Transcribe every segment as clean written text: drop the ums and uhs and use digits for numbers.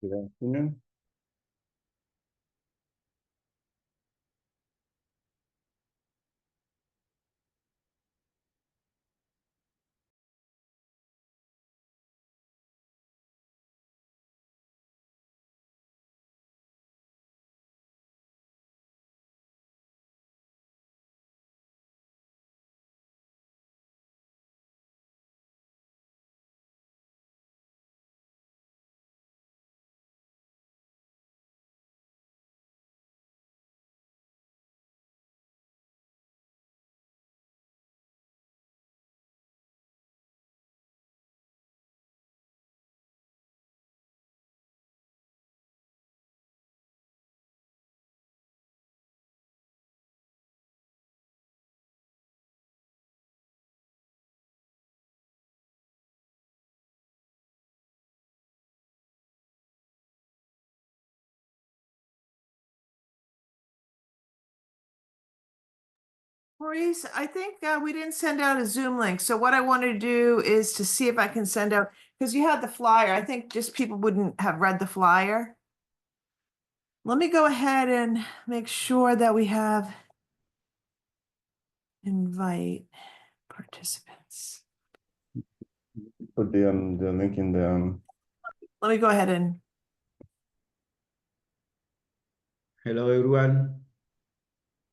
Good afternoon. Maurice, I think we didn't send out a Zoom link. So what I want to do is to see if I can send out, because you had the flyer. I think just people wouldn't have read the flyer. Let me go ahead and make sure that we have invite participants. Put the link in the Let me go ahead and, Hello, everyone.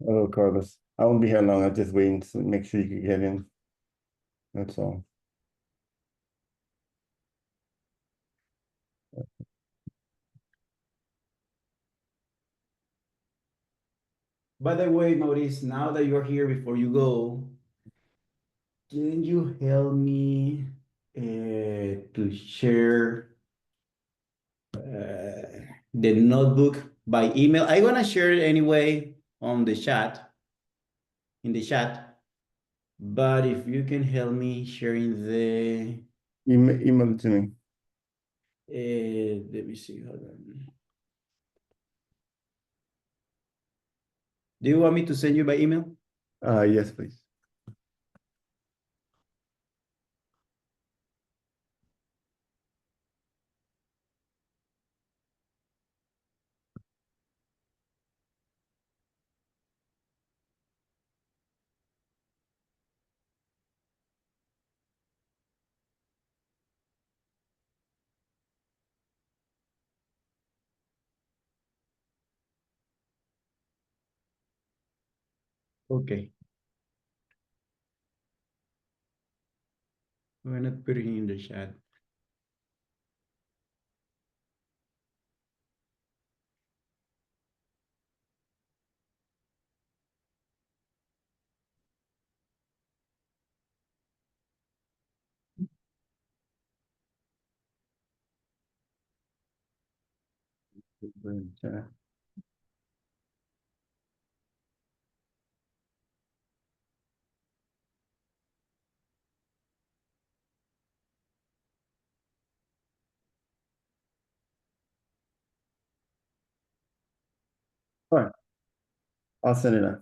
hello, Carlos. I won't be here long. I'll just wait to make sure you can get in. That's all. By the way, Maurice, now that you're here, before you go, can you help me to share the notebook by email? I'm gonna share it anyway on the chat, in the chat. But if you can help me sharing the, Email it to me. let me see, hold on. Do you want me to send you by email? Yes, please. Okay. We're not putting in the chat. All right. I'll send it out.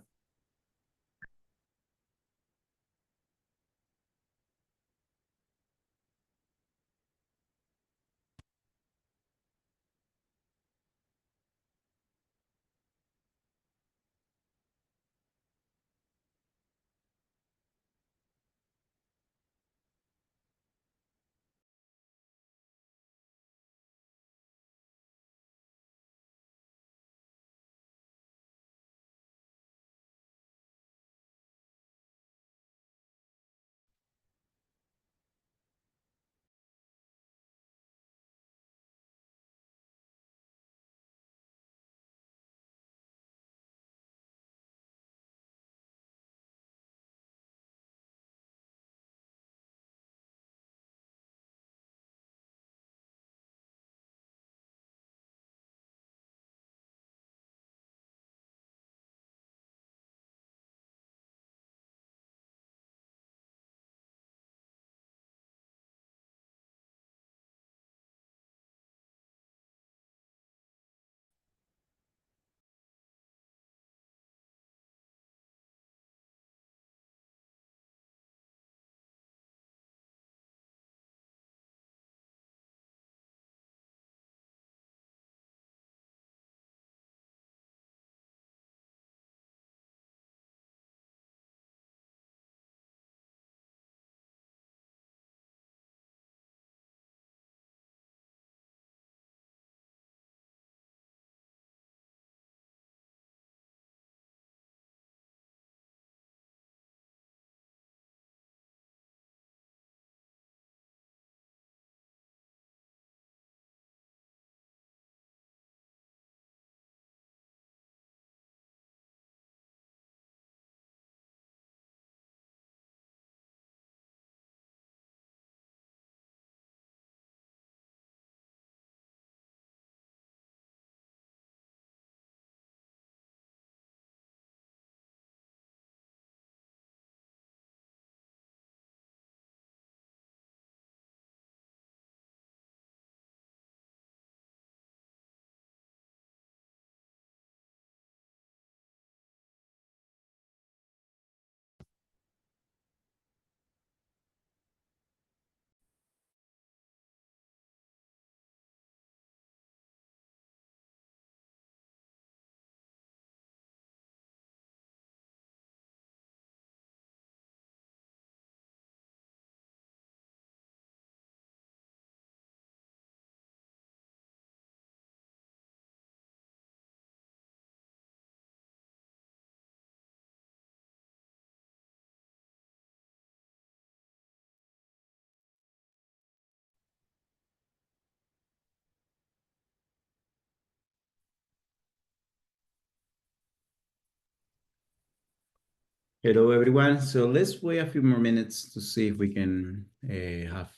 Hello, everyone. So let's wait a few more minutes to see if we can have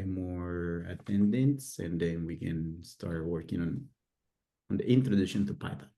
more attendance, and then we can start working on the introduction to Python.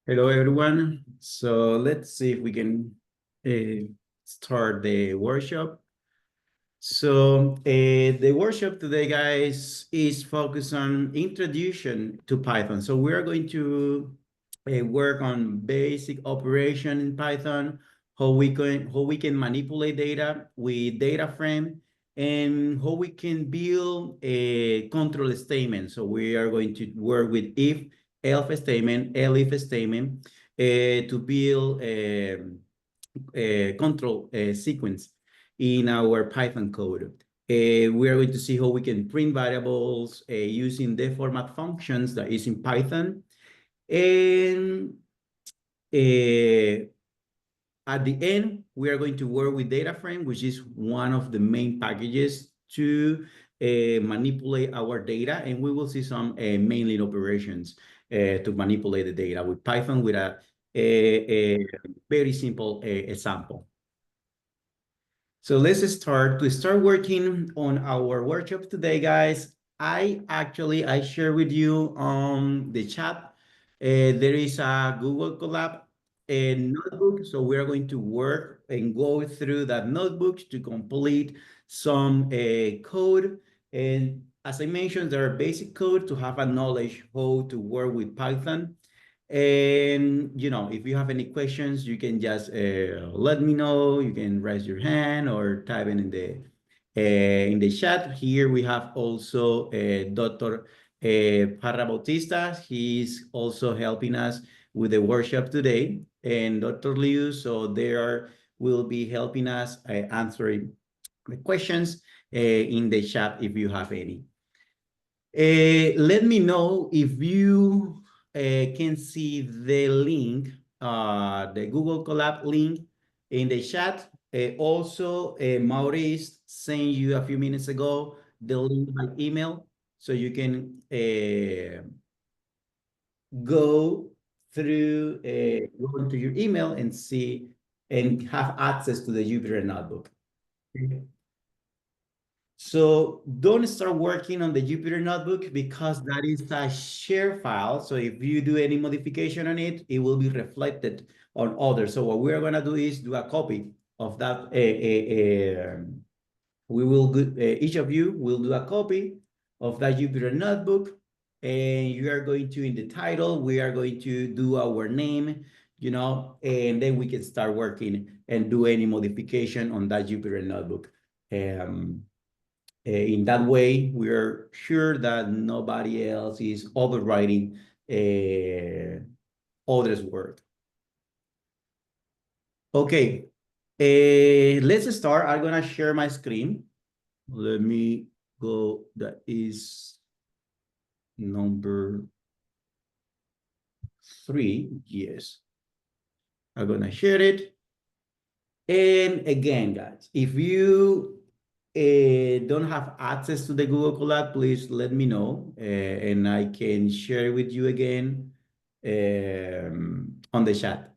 Hello, everyone. So let's see if we can start the workshop. So the workshop today, guys, is focused on introduction to Python. So we are going to work on basic operation in Python, how we can manipulate data with data frame, and how we can build a control statement. So we are going to work with if, else statement, elif statement to build a control sequence in our Python code. We are going to see how we can print variables using the format functions that is in Python. And at the end, we are going to work with data frame, which is one of the main packages to manipulate our data. And we will see some mainly operations to manipulate the data with Python with a very simple example. So let's start. To start working on our workshop today, guys, I share with you on the chat. There is a Google Colab notebook. So we are going to work and go through that notebook to complete some code. And as I mentioned, there are basic code to have a knowledge how to work with Python. And, if you have any questions, you can just let me know. You can raise your hand or type it In the chat here, we have also Dr. Parra Bautista. He's also helping us with the workshop today. And Dr. Liu, so will be helping us answering the questions in the chat if you have any. Let me know if you can see the link, the Google Colab link in the chat. Also, Maurice sent you a few minutes ago the link by email, so you can go through, go into your email and see and have access to the Jupyter Notebook. So don't start working on the Jupyter Notebook because that is a share file. So if you do any modification on it, it will be reflected on others. So what we're going to do is do a copy of that. Each of you will do a copy of that Jupyter Notebook, and you are going to, in the title, we are going to do our name, and then we can start working and do any modification on that Jupyter Notebook. In that way, we are sure that nobody else is overwriting others' work. Okay, let's start. I'm gonna share my screen. Let me go. That is number 3. Yes, I'm gonna share it. And again, guys, if you don't have access to the Google Colab, please let me know, and I can share it with you again on the chat.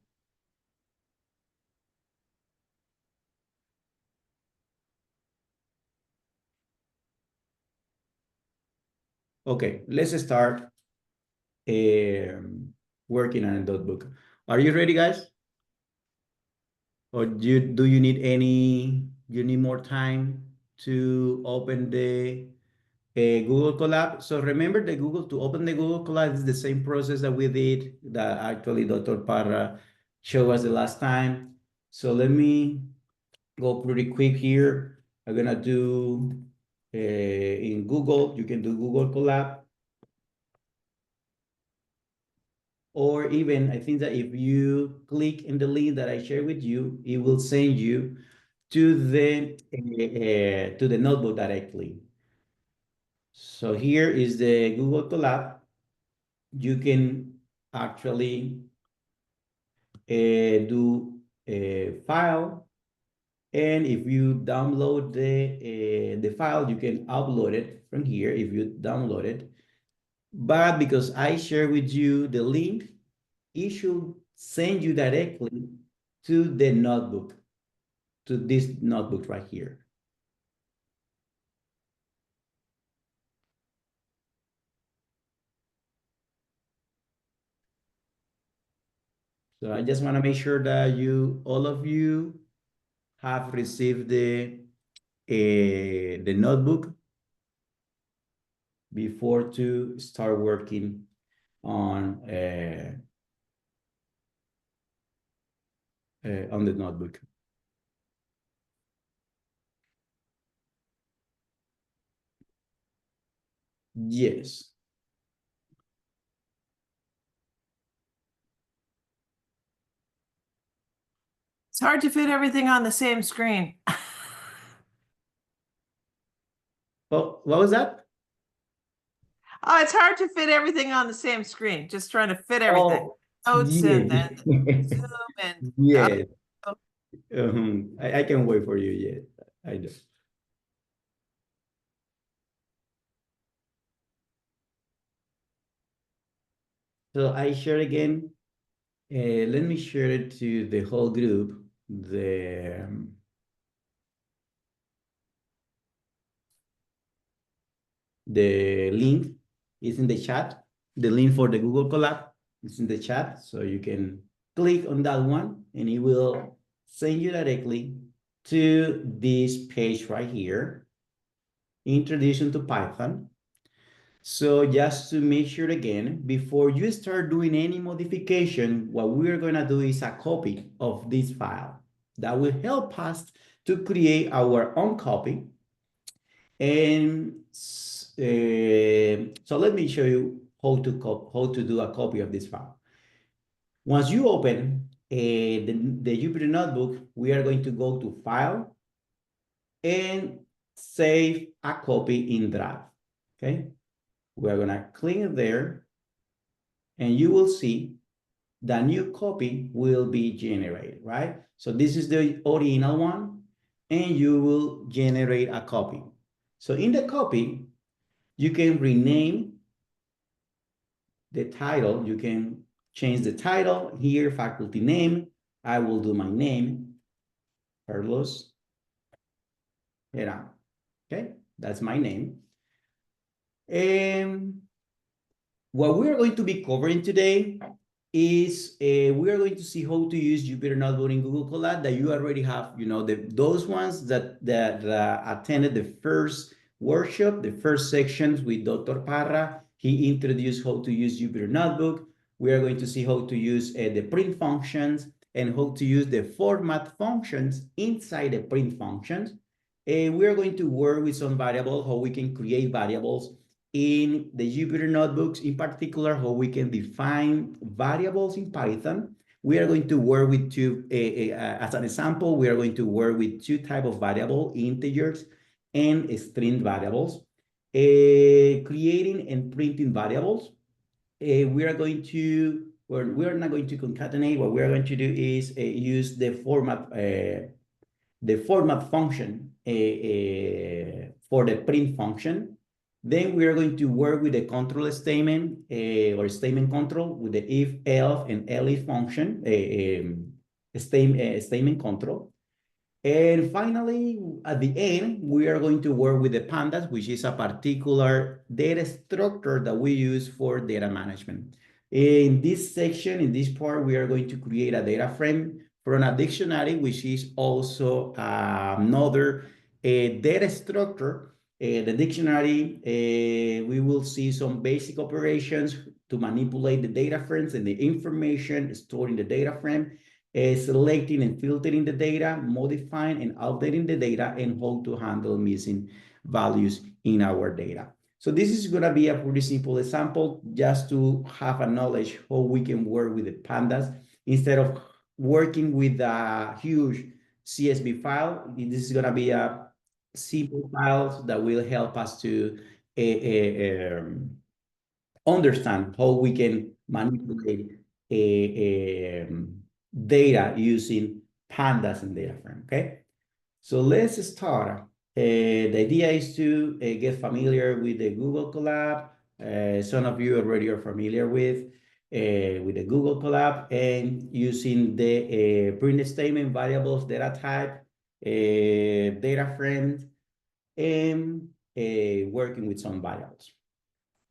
Okay, let's start working on a notebook. Are you ready, guys? Or do you need you need more time to open the Google Colab? So remember to open the Google Colab is the same process that we did, that actually Dr. Parra showed us the last time. So let me go pretty quick here. I'm gonna do in Google, you can do Google Colab. Or even, I think that if you click in the link that I share with you, it will send you to the notebook directly. So here is the Google Colab. You can actually do a file, and if you download the file, you can upload it from here if you download it. But because I share with you the link, it should send you directly to the notebook, to this notebook right here. So I just want to make sure that all of you have received the notebook before to start working on the notebook. Yes. It's hard to fit everything on the same screen. Oh, what was that? Oh, it's hard to fit everything on the same screen. Just trying to fit everything. Oh, Notes and yes. then Zoom and Yes. I can wait for you. Yes, I do. So I share again. Let me share it to the whole group. The link is in the chat. The link for the Google Colab is in the chat. So you can click on that one and it will send you directly to this page right here, Introduction to Python. So just to make sure again, before you start doing any modification, what we're gonna do is a copy of this file that will help us to create our own copy And so let me show you how to do a copy of this file. Once you open the Jupyter Notebook, we are going to go to File and save a copy in Drive. Okay, we're gonna click it there, and you will see the new copy will be generated, right? So this is the original one, and you will generate a copy. So in the copy, you can rename the title. You can change the title here, faculty name. I will do my name, Carlos Era. Okay, that's my name. And what we are going to be covering today is we are going to see how to use Jupyter Notebook in Google Colab that you already have, you know, those ones that attended the first workshop, the first sections with Dr. Parra. He introduced how to use Jupyter Notebook. We are going to see how to use the print functions and how to use the format functions inside the print functions. We are going to work with some variables, how we can create variables in the Jupyter notebooks, in particular, how we can define variables in Python. We are going to work with two, as an example, we are going to work with two types of variable, integers and string variables. Creating and printing variables. We are going to, we are not going to concatenate. What we are going to do is use the format function for the print function. Then we are going to work with the control statement or statement control with the if, else, and elif function, statement control. And finally, at the end, we are going to work with the pandas, which is a particular data structure that we use for data management. In this section, in this part, we are going to create a data frame from a dictionary, which is also another data structure. The dictionary, we will see some basic operations to manipulate the data frames and the information stored in the data frame, selecting and filtering the data, modifying and updating the data, and how to handle missing values in our data. So this is going to be a pretty simple example just to have a knowledge how we can work with the pandas instead of working with a huge CSV file. This is going to be a simple files that will help us to understand how we can manipulate data using pandas and data frame, okay? So let's start. The idea is to get familiar with the Google Colab. Some of you already are familiar with the Google Colab and using the print statement, variables, data type, data frame, and working with some variables.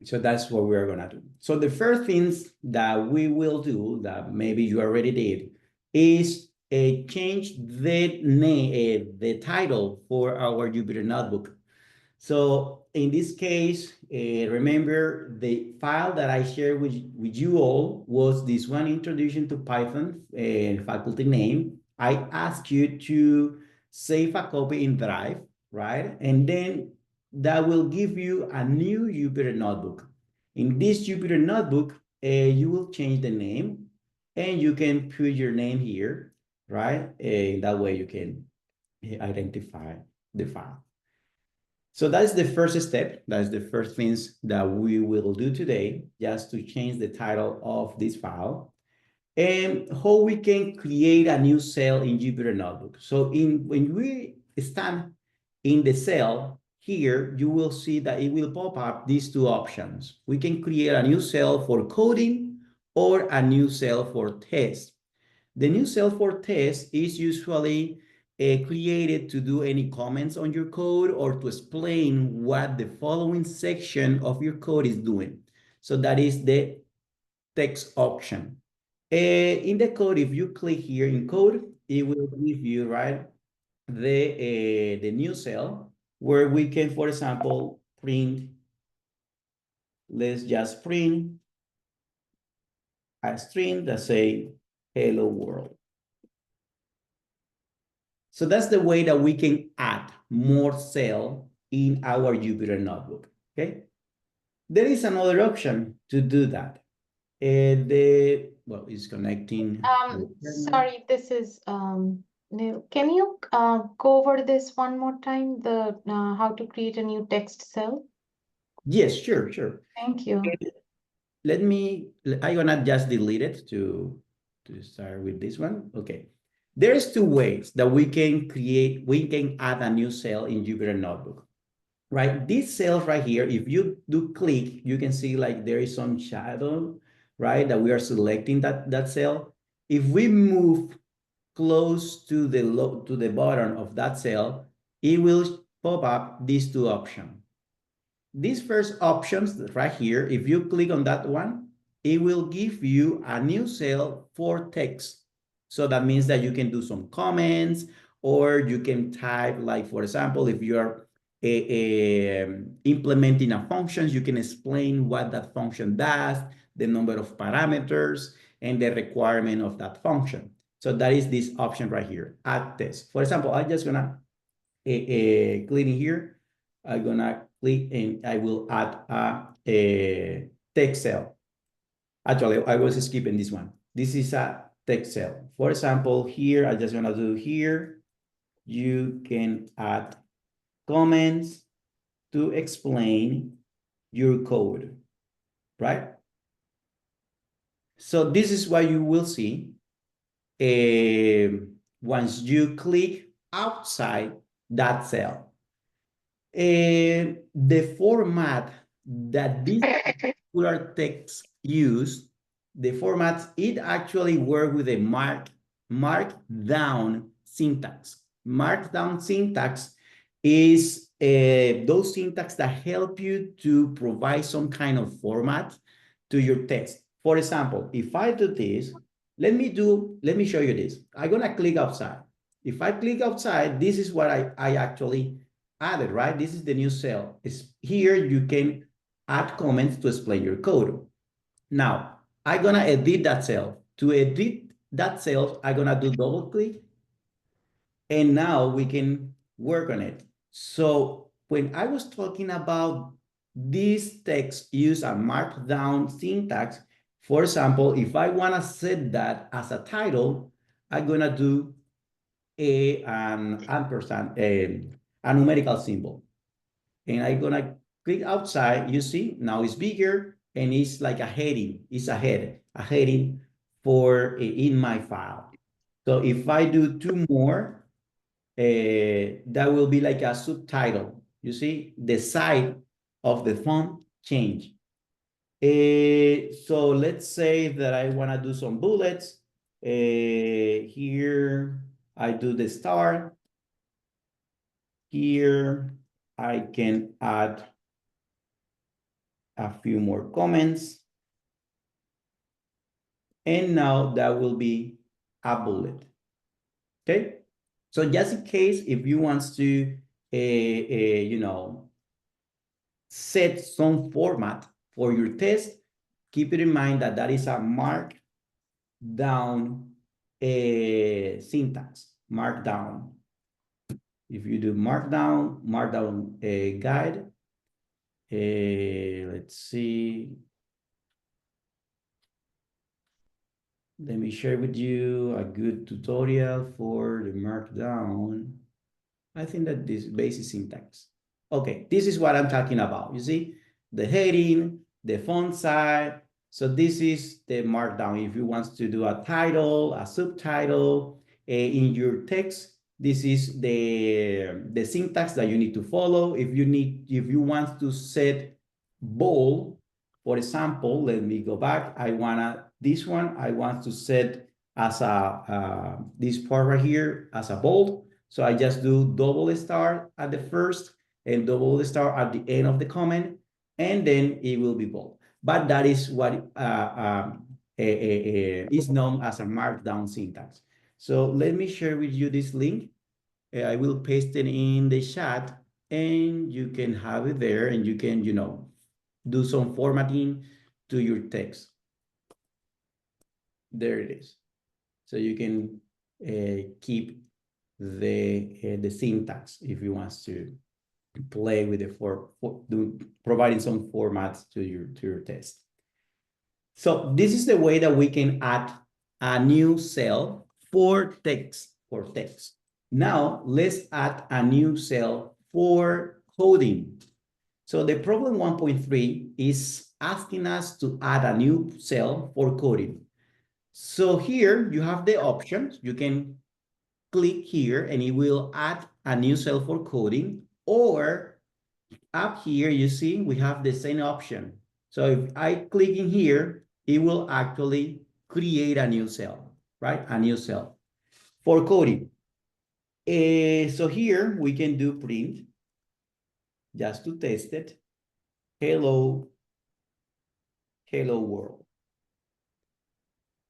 So that's what we're gonna do. So the first things that we will do, that maybe you already did, is change the name, the title for our Jupyter notebook. So in this case, remember the file that I shared with you all was this one, Introduction to Python, faculty name. I asked you to save a copy in Drive, right? And then that will give you a new Jupyter notebook. In this Jupyter notebook, you will change the name and you can put your name here, right? That way you can identify the file. So that's the first step. That's the first things that we will do today, just to change the title of this file. And how we can create a new cell in Jupyter Notebook. So when we stand in the cell here, you will see that it will pop up these two options. We can create a new cell for coding or a new cell for test. The new cell for test is usually created to do any comments on your code or to explain what the following section of your code is doing. So that is the text option. In the code, if you click here in code, it will give you, right, the new cell where we can, for example, print, let's just print a string that say hello world. So that's the way that we can add more cell in our Jupyter notebook, okay? There is another option to do that. Well, it's connecting. Sorry, this is Neil. Can you go over this one more time? The how to create a new text cell? Yes, sure. Thank you. I'm gonna just delete it to start with this one. Okay. There's two ways that we can add a new cell in Jupyter Notebook, right? These cells right here, if you do click, you can see like there is some shadow, right? That we are selecting that cell. If we move close to the bottom of that cell, it will pop up these two options. These first options right here, if you click on that one, it will give you a new cell for text. So that means that you can do some comments, or you can type, like, for example, if you are implementing a function, you can explain what that function does, the number of parameters, and the requirement of that function. So that is this option right here, add text. For example, I'm just gonna click in here. I'm gonna click and I will add a text cell. Actually, I was skipping this one. This is a text cell. For example, here, I'm just gonna do here. You can add comments to explain your code, right? So this is what you will see once you click outside that cell. The format that this particular text use, the format, it actually work with a markdown syntax. Markdown syntax is those syntax that help you to provide some kind of format to your text. For example, if I do this, let me show you this. I'm gonna click outside. If I click outside, this is what I actually added, right? This is the new cell. Here you can add comments to explain your code. Now, I'm gonna edit that cell. To edit that cell, I'm gonna do double click, and now we can work on it. So when I was talking about this text use a markdown syntax, for example, if I wanna set that as a title, I'm gonna do an ampersand, a numerical symbol. And I'm gonna click outside, you see, now it's bigger and it's like a heading, it's a heading for in my file. So if I do two more, that will be like a subtitle. You see, the size of the font change. So let's say that I wanna do some bullets. Here, I do the start. Here, I can add a few more comments. And now that will be a bullet. Okay. So just in case, if you want to, you know, set some format for your test, keep it in mind that that is a markdown syntax, markdown. If you do markdown guide, let's see. Let me share with you a good tutorial for the markdown. I think that this basic syntax. Okay, this is what I'm talking about. You see, the heading, the font size. So this is the markdown. If you want to do a title, a subtitle in your text, this is the syntax that you need to follow. If you want to set bold, for example, let me go back. I want to set as a this part right here as a bold. So I just do double star at the first and double star at the end of the comment, and then it will be bold. But that is what is known as a markdown syntax. So let me share with you this link. I will paste it in the chat, and you can have it there, and you can, you know, do some formatting to your text. There it is. So you can keep the syntax if you want to play with the providing some formats to your test. So this is the way that we can add a new cell for text. Now let's add a new cell for coding. So the problem 1.3 is asking us to add a new cell for coding. So here you have the options. You can click here and it will add a new cell for coding, or up here you see we have the same option. So if I click in here, it will actually create a new cell, right? A new cell for coding. So here we can do print just to test it. Hello world.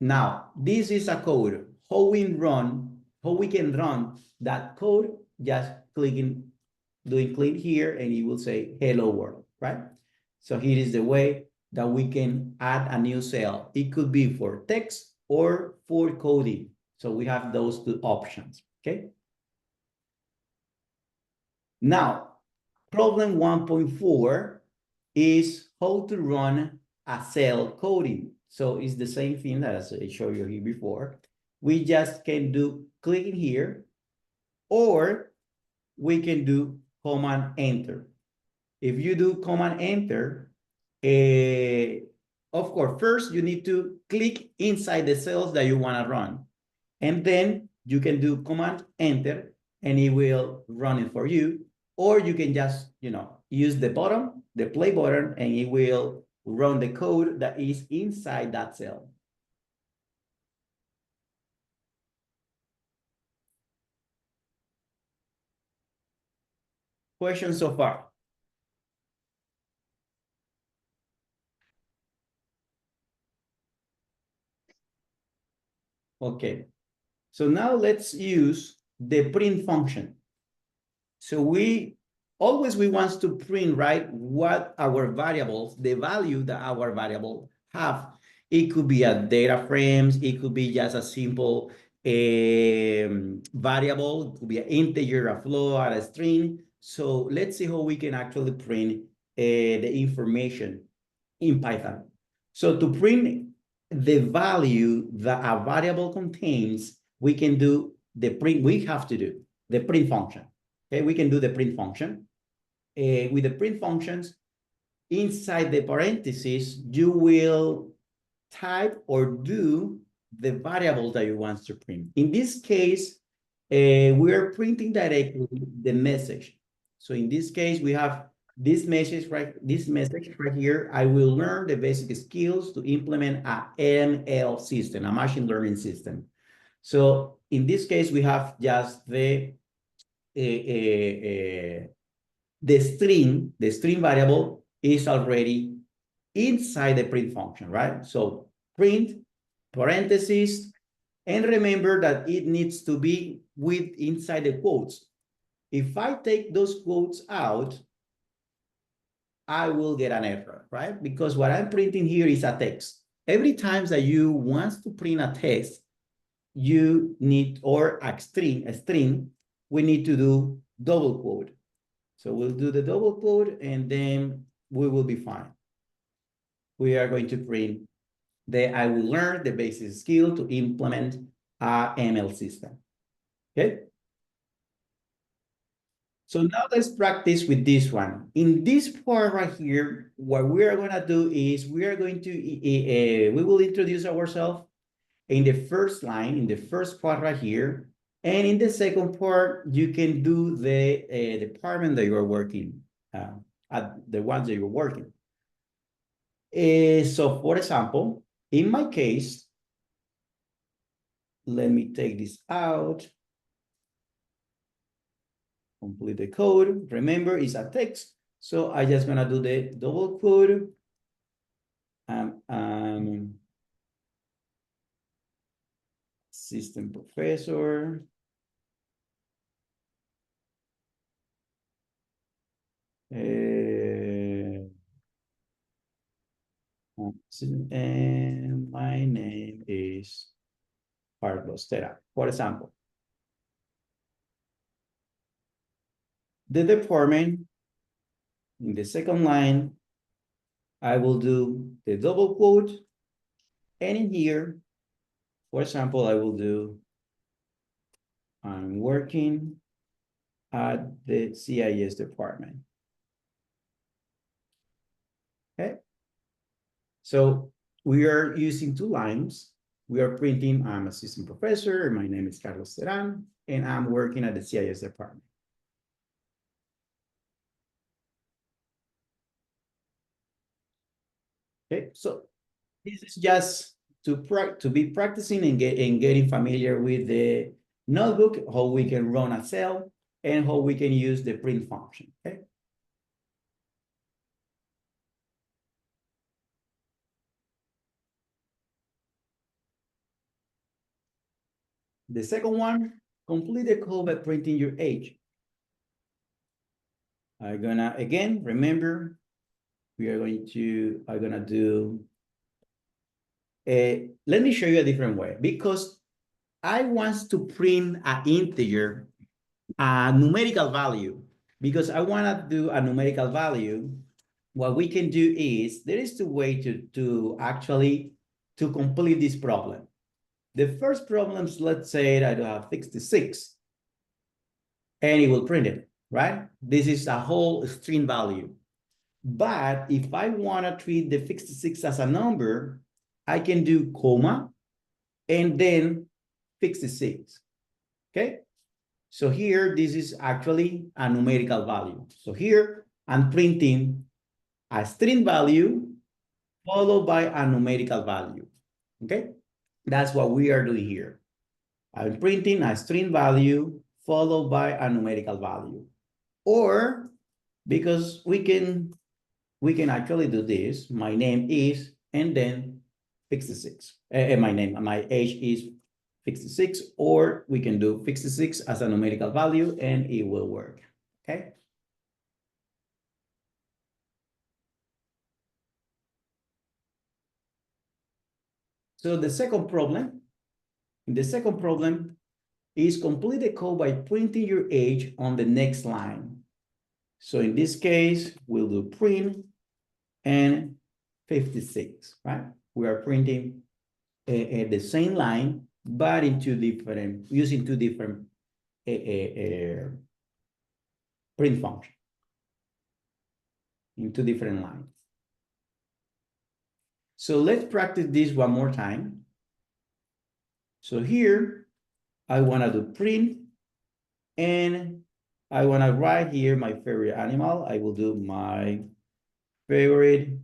Now, this is a code. How we can run that code, just doing click here, and it will say hello world, right? So here is the way that we can add a new cell. It could be for text or for coding. So we have those two options, okay? Now, problem 1.4 is how to run a cell coding. So it's the same thing that I showed you here before. We just can do clicking here, or we can do command enter. If you do command enter, of course, first you need to click inside the cells that you want to run. And then you can do command enter and it will run it for you. Or you can just, use the button, the play button, and it will run the code that is inside that cell. Questions so far? Okay, so now let's use the print function. So we want to print, right, what our variables, the value that our variable have. It could be a data frames, it could be just a simple variable, it could be an integer, a float, a string. So let's see how we can actually print the information in Python. So to print the value that a variable contains, we can do we have to do the print function. Okay, we can do the print function. With the print functions, inside the parentheses, you will type or do the variable that you want to print. In this case, we are printing directly the message. So in this case, we have this message right here. I will learn the basic skills to implement a ML system, a machine learning system. So in this case, we have just the string variable is already inside the print function, right? So print parentheses, and remember that it needs to be inside the quotes. If I take those quotes out, I will get an error, right? Because what I'm printing here is a text. Every time that you want to print a text, you need, or a string, we need to do double quote. So we'll do the double quote and then we will be fine. We are going to print I will learn the basic skill to implement a ML system. Okay. So now let's practice with this one. In this part right here, what we are going to do is we will introduce ourselves in the first line, in the first part right here. And in the second part, you can do the department that you are working at, the ones that you're working. So for example, in my case, let me take this out. Complete the code. Remember, it's a text. So I just gonna do the double quote. Assistant professor. And my name is Carlos Terra, for example. The department in the second line, I will do the double quote. And in here, for example, I will do, I'm working at the CIS department. Okay. So we are using two lines. We are printing, I'm assistant professor, and my name is Carlos Teran, and I'm working at the CIS department. Okay, so this is just to be practicing and getting familiar with the notebook, how we can run a cell, and how we can use the print function. Okay. The second one, complete the code by printing your age. I'm gonna, again, remember, I'm gonna do, let me show you a different way, because I want to print an integer, a numerical value, because I wanna do a numerical value. What we can do is, there is two ways to actually complete this problem. The first problem is, let's say that I have 66, and it will print it, right? This is a whole string value. But if I want to treat the 66 as a number, I can do comma and then 66. Okay? So here, this is actually a numerical value. So here, I'm printing a string value followed by a numerical value. Okay? That's what we are doing here. I'm printing a string value followed by a numerical value. Or, because we can actually do this, my name is, and then 66. My age is 66, or we can do 66 as a numerical value and it will work, okay? So the second problem is complete the code by printing your age on the next line. So in this case, we'll do print and 56, right? We are printing the same line, but using two different print functions in two different lines. So let's practice this one more time. So here, I want to do print, and I want to write here my favorite animal. I will do my favorite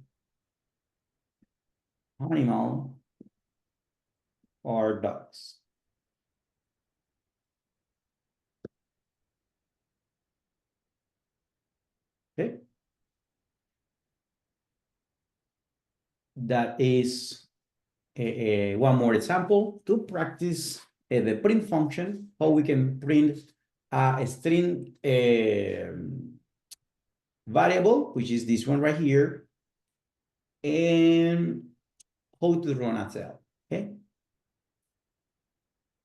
animal are dogs. Okay. That is one more example to practice the print function, how we can print a string variable, which is this one right here, and how to run a cell, okay?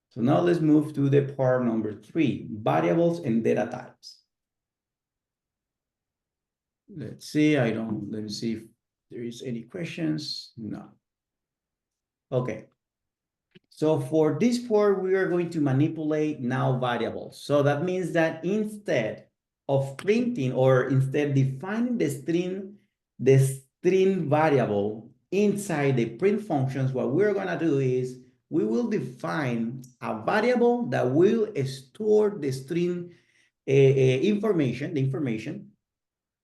So now let's move to the part number 3, variables and data types. Let's see, let me see if there is any questions. No. Okay. So for this part, we are going to manipulate now variables. So that means that instead of printing, or instead defining the string variable inside the print functions, what we're gonna do is we will define a variable that will store the string information,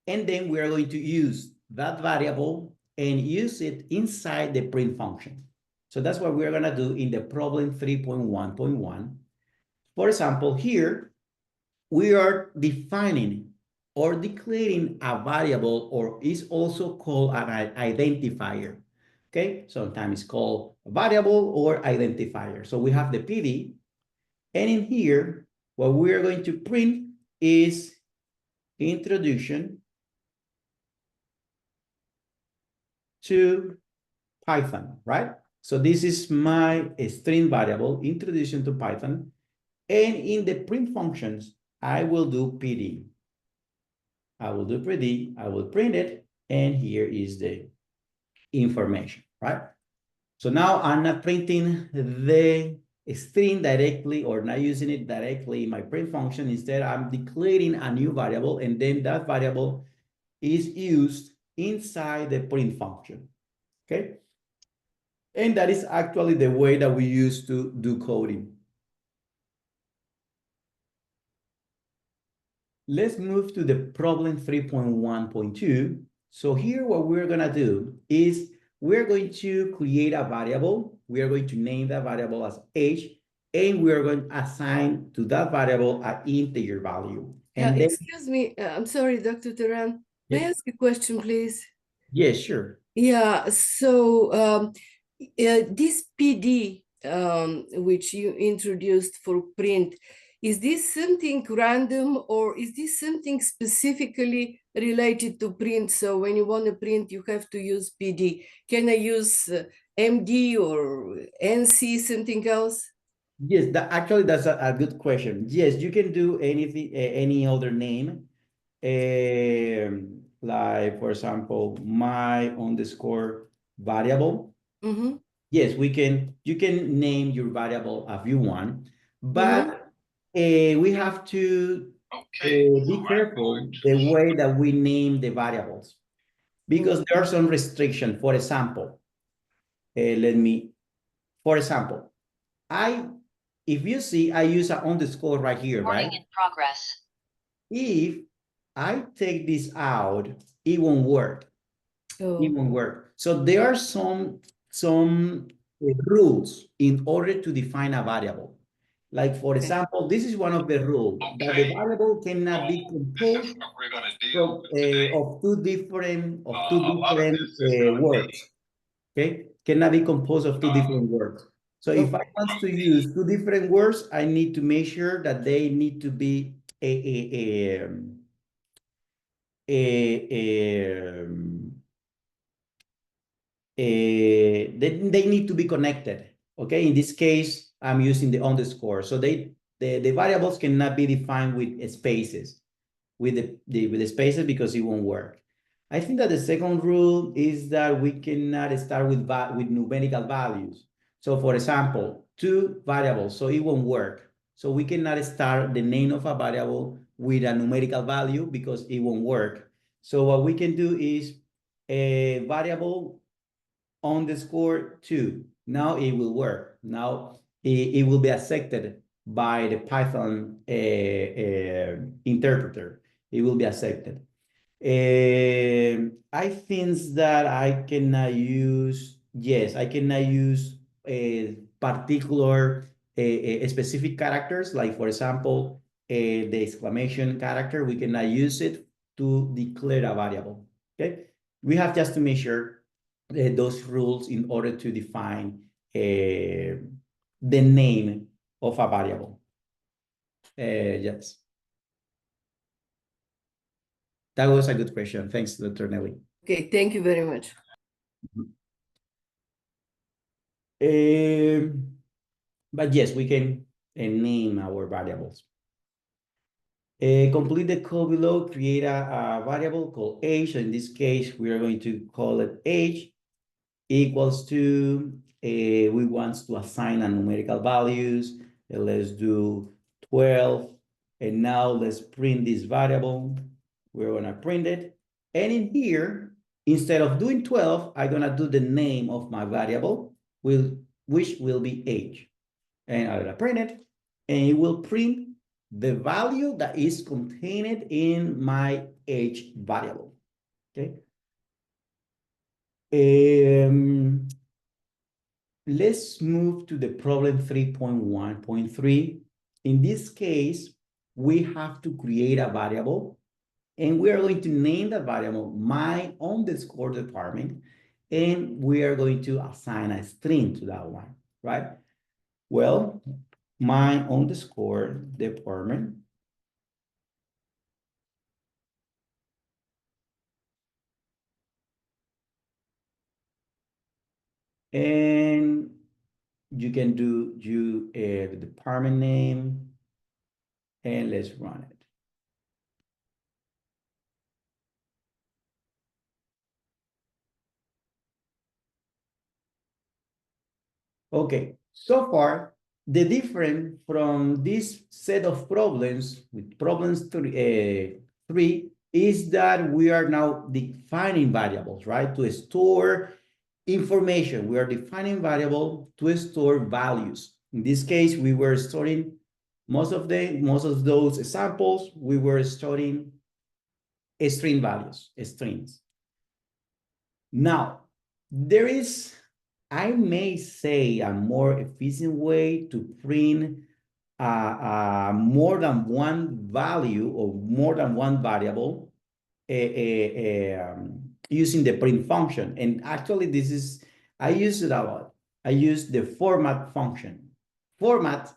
and then we are going to use that variable and use it inside the print function. So that's what we're gonna do in the problem 3.1.1. For example, here, we are defining or declaring a variable, or is also called an identifier. Okay, sometimes it's called a variable or identifier. So we have the PD, and in here, what we are going to print is introduction to Python, right? So this is my string variable, introduction to Python. And in the print functions, I will do PD. I will do pretty, I will print it, and here is the information, right? So now I'm not printing the string directly or not using it directly in my print function. Instead, I'm declaring a new variable, and then that variable is used inside the print function, okay? And that is actually the way that we used to do coding. Let's move to the problem 3.1.2. So here what we're gonna do is we're going to create a variable. We are going to name that variable as age, and we are going to assign to that variable an integer value. And then, Excuse me, I'm sorry, Dr. Turan. May I yes, ask a question, please? yes, sure. Yeah, so this PD, which you introduced for print, is this something random or is this something specifically related to print? So when you want to print, you have to use PD. Can I use MD or NC, something else? Yes, that actually that's a good question. Yes, you can do anything, any other name. Like for example, my underscore variable. Mm-hmm. Yes, you can name your variable as you want, Mm-hmm. but we have to be careful the way that we name the variables because there are some restrictions. For example, for example, if you see, I use an underscore right here, right? Recording in progress. If I take this out, it won't work. It Oh, won't work. So there are some rules in order to define a variable. Like for okay. example, this is one of the rules that the variable cannot be composed from of two different words. Okay, cannot be composed of two different words. So if I want to use two different words, I need to make sure that they need to be a they need to be connected. Okay, in this case, I'm using the underscore. So the variables cannot be defined with spaces, with the spaces because it won't work. I think that the second rule is that we cannot start with numerical values. So for example, two variables, so it won't work. So we cannot start the name of a variable with a numerical value because it won't work. So what we can do is a variable underscore 2. Now it will work. Now it will be accepted by the Python interpreter. It will be accepted. I think that I cannot use, yes, I cannot use a particular specific characters, like for example, the exclamation character, we cannot use it to declare a variable, okay? We have just to make sure those rules in order to define the name of a variable. Yes. That was a good question. Thanks, Dr. Nelly. Okay, thank you very much. But yes, we can name our variables. Complete the code below, create a variable called age. So in this case, we are going to call it age equals to, we want to assign a numerical values. Let's do 12. And now let's print this variable. We're gonna print it. And in here, instead of doing 12, I'm gonna do the name of my variable, which will be age. And I'm gonna print it, and it will print the value that is contained in my age variable, okay? Let's move to the problem 3.1.3. In this case, we have to create a variable, and we are going to name the variable my underscore department, and we are going to assign a string to that one, right? Well, my underscore department and you can do the department name and let's run it. Okay, so far, the difference from this set of problems with problems three is that we are now defining variables, right? To store information, we are defining variable to store values. In this case, we were storing most of those examples, we were storing string values, strings. Now, there is, I may say, a more efficient way to print more than one value or more than one variable using the print function. And actually, I use it a lot. I use the format function. Format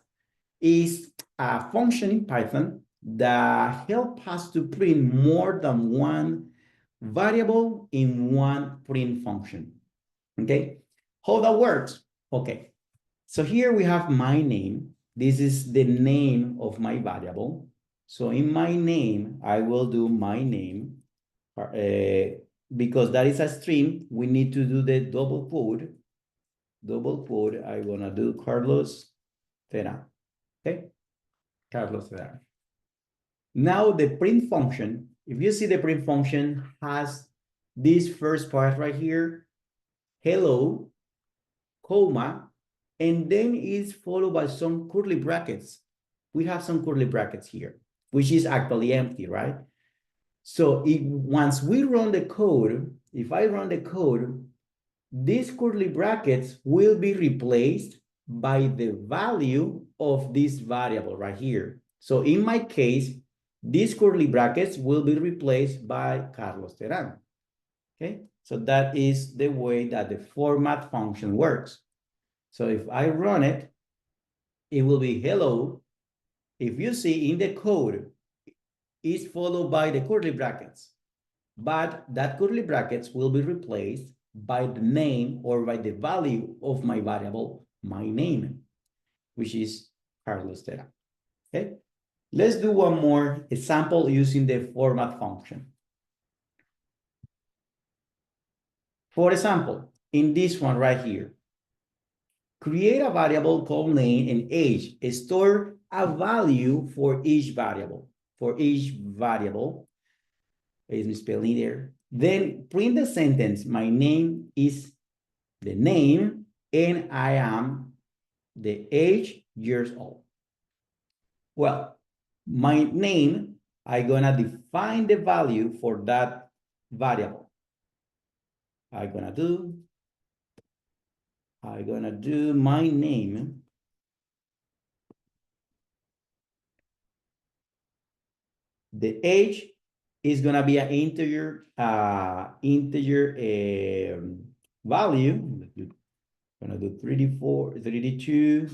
is a function in Python that helps us to print more than one variable in one print function. Okay, how that works? Okay, so here we have my name. This is the name of my variable. So in my name, I will do my name. Because that is a string, we need to do the double quote. Double quote, I wanna do Carlos Terán. Okay, Carlos Terán. Now the print function, if you see the print function has this first part right here, hello, comma, and then is followed by some curly brackets. We have some curly brackets here, which is actually empty, right? So once we run the code, if I run the code, these curly brackets will be replaced by the value of this variable right here. So in my case, these curly brackets will be replaced by Carlos Terán. Okay, so that is the way that the format function works. So if I run it, it will be hello. If you see in the code, is followed by the curly brackets, but that curly brackets will be replaced by the name or by the value of my variable, my name, which is Carlos Terán. Okay, let's do one more example using the format function. For example, in this one right here, create a variable called name and age. Store a value for each variable. For each variable, is misspelling there. Then print the sentence, my name is the name and I am the age years old. Well, my name, I'm gonna define the value for that variable. I'm gonna do my name. The age is gonna be an integer value. I'm gonna do 34, 32.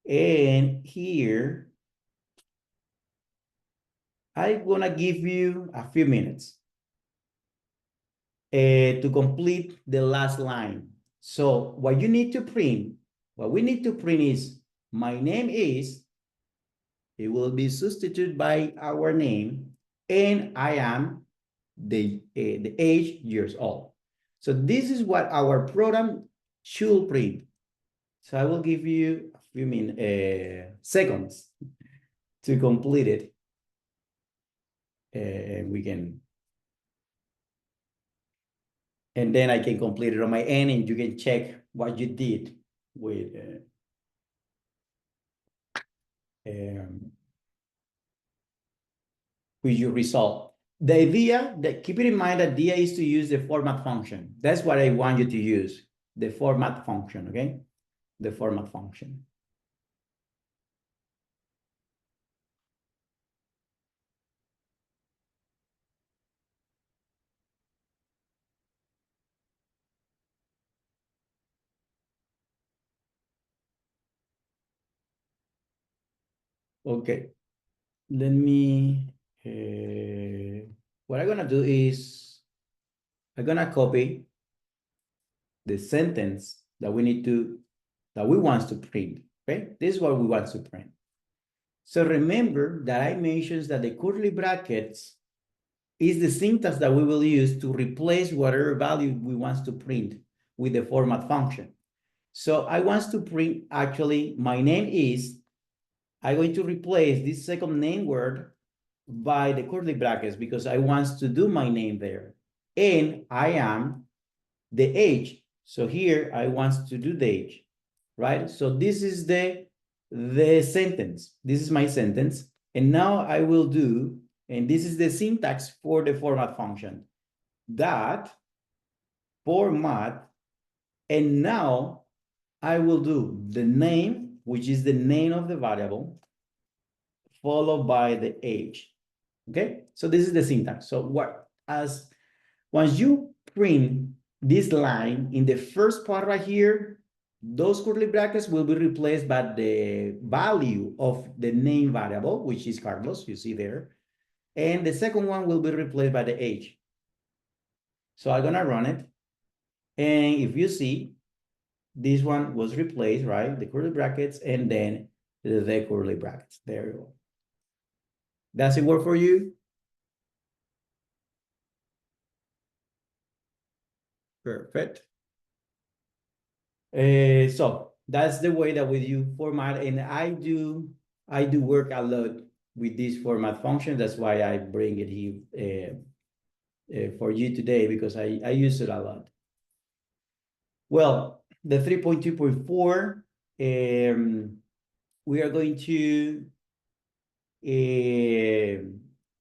And here, I'm gonna give you a few minutes to complete the last line. So what you need to print, what we need to print is, my name is, it will be substituted by our name, and I am the age years old. So this is what our program should print. So I will give you a few seconds to complete it. We can, and then I can complete it on my end, and you can check what you did with your result. The idea, keep it in mind that the idea is to use the format function. That's what I want you to use, the format function, okay? The format function. Okay, let me, what I'm gonna do is, I'm gonna copy the sentence that we want to print, okay? This is what we want to print. So remember that I mentioned that the curly brackets is the syntax that we will use to replace whatever value we want to print with the format function. So I want to print, actually, my name is, I'm going to replace this second name word by the curly brackets because I want to do my name there. And I am the age. So here I want to do the age, right? So this is the sentence. This is my sentence. And now I will do, and this is the syntax for the format function. That format, and now I will do the name, which is the name of the variable, followed by the age. Okay, so this is the syntax. So once you print this line in the first part right here, those curly brackets will be replaced by the value of the name variable, which is Carlos, you see there. And the second one will be replaced by the age. So I'm gonna run it. And if you see, this one was replaced, right? The curly brackets and then the curly brackets. There you go. Does it work for you? Perfect. So that's the way that we do format, and I do work a lot with this format function. That's why I bring it here for you today, because I use it a lot. Well, the 3.2.4, we are going to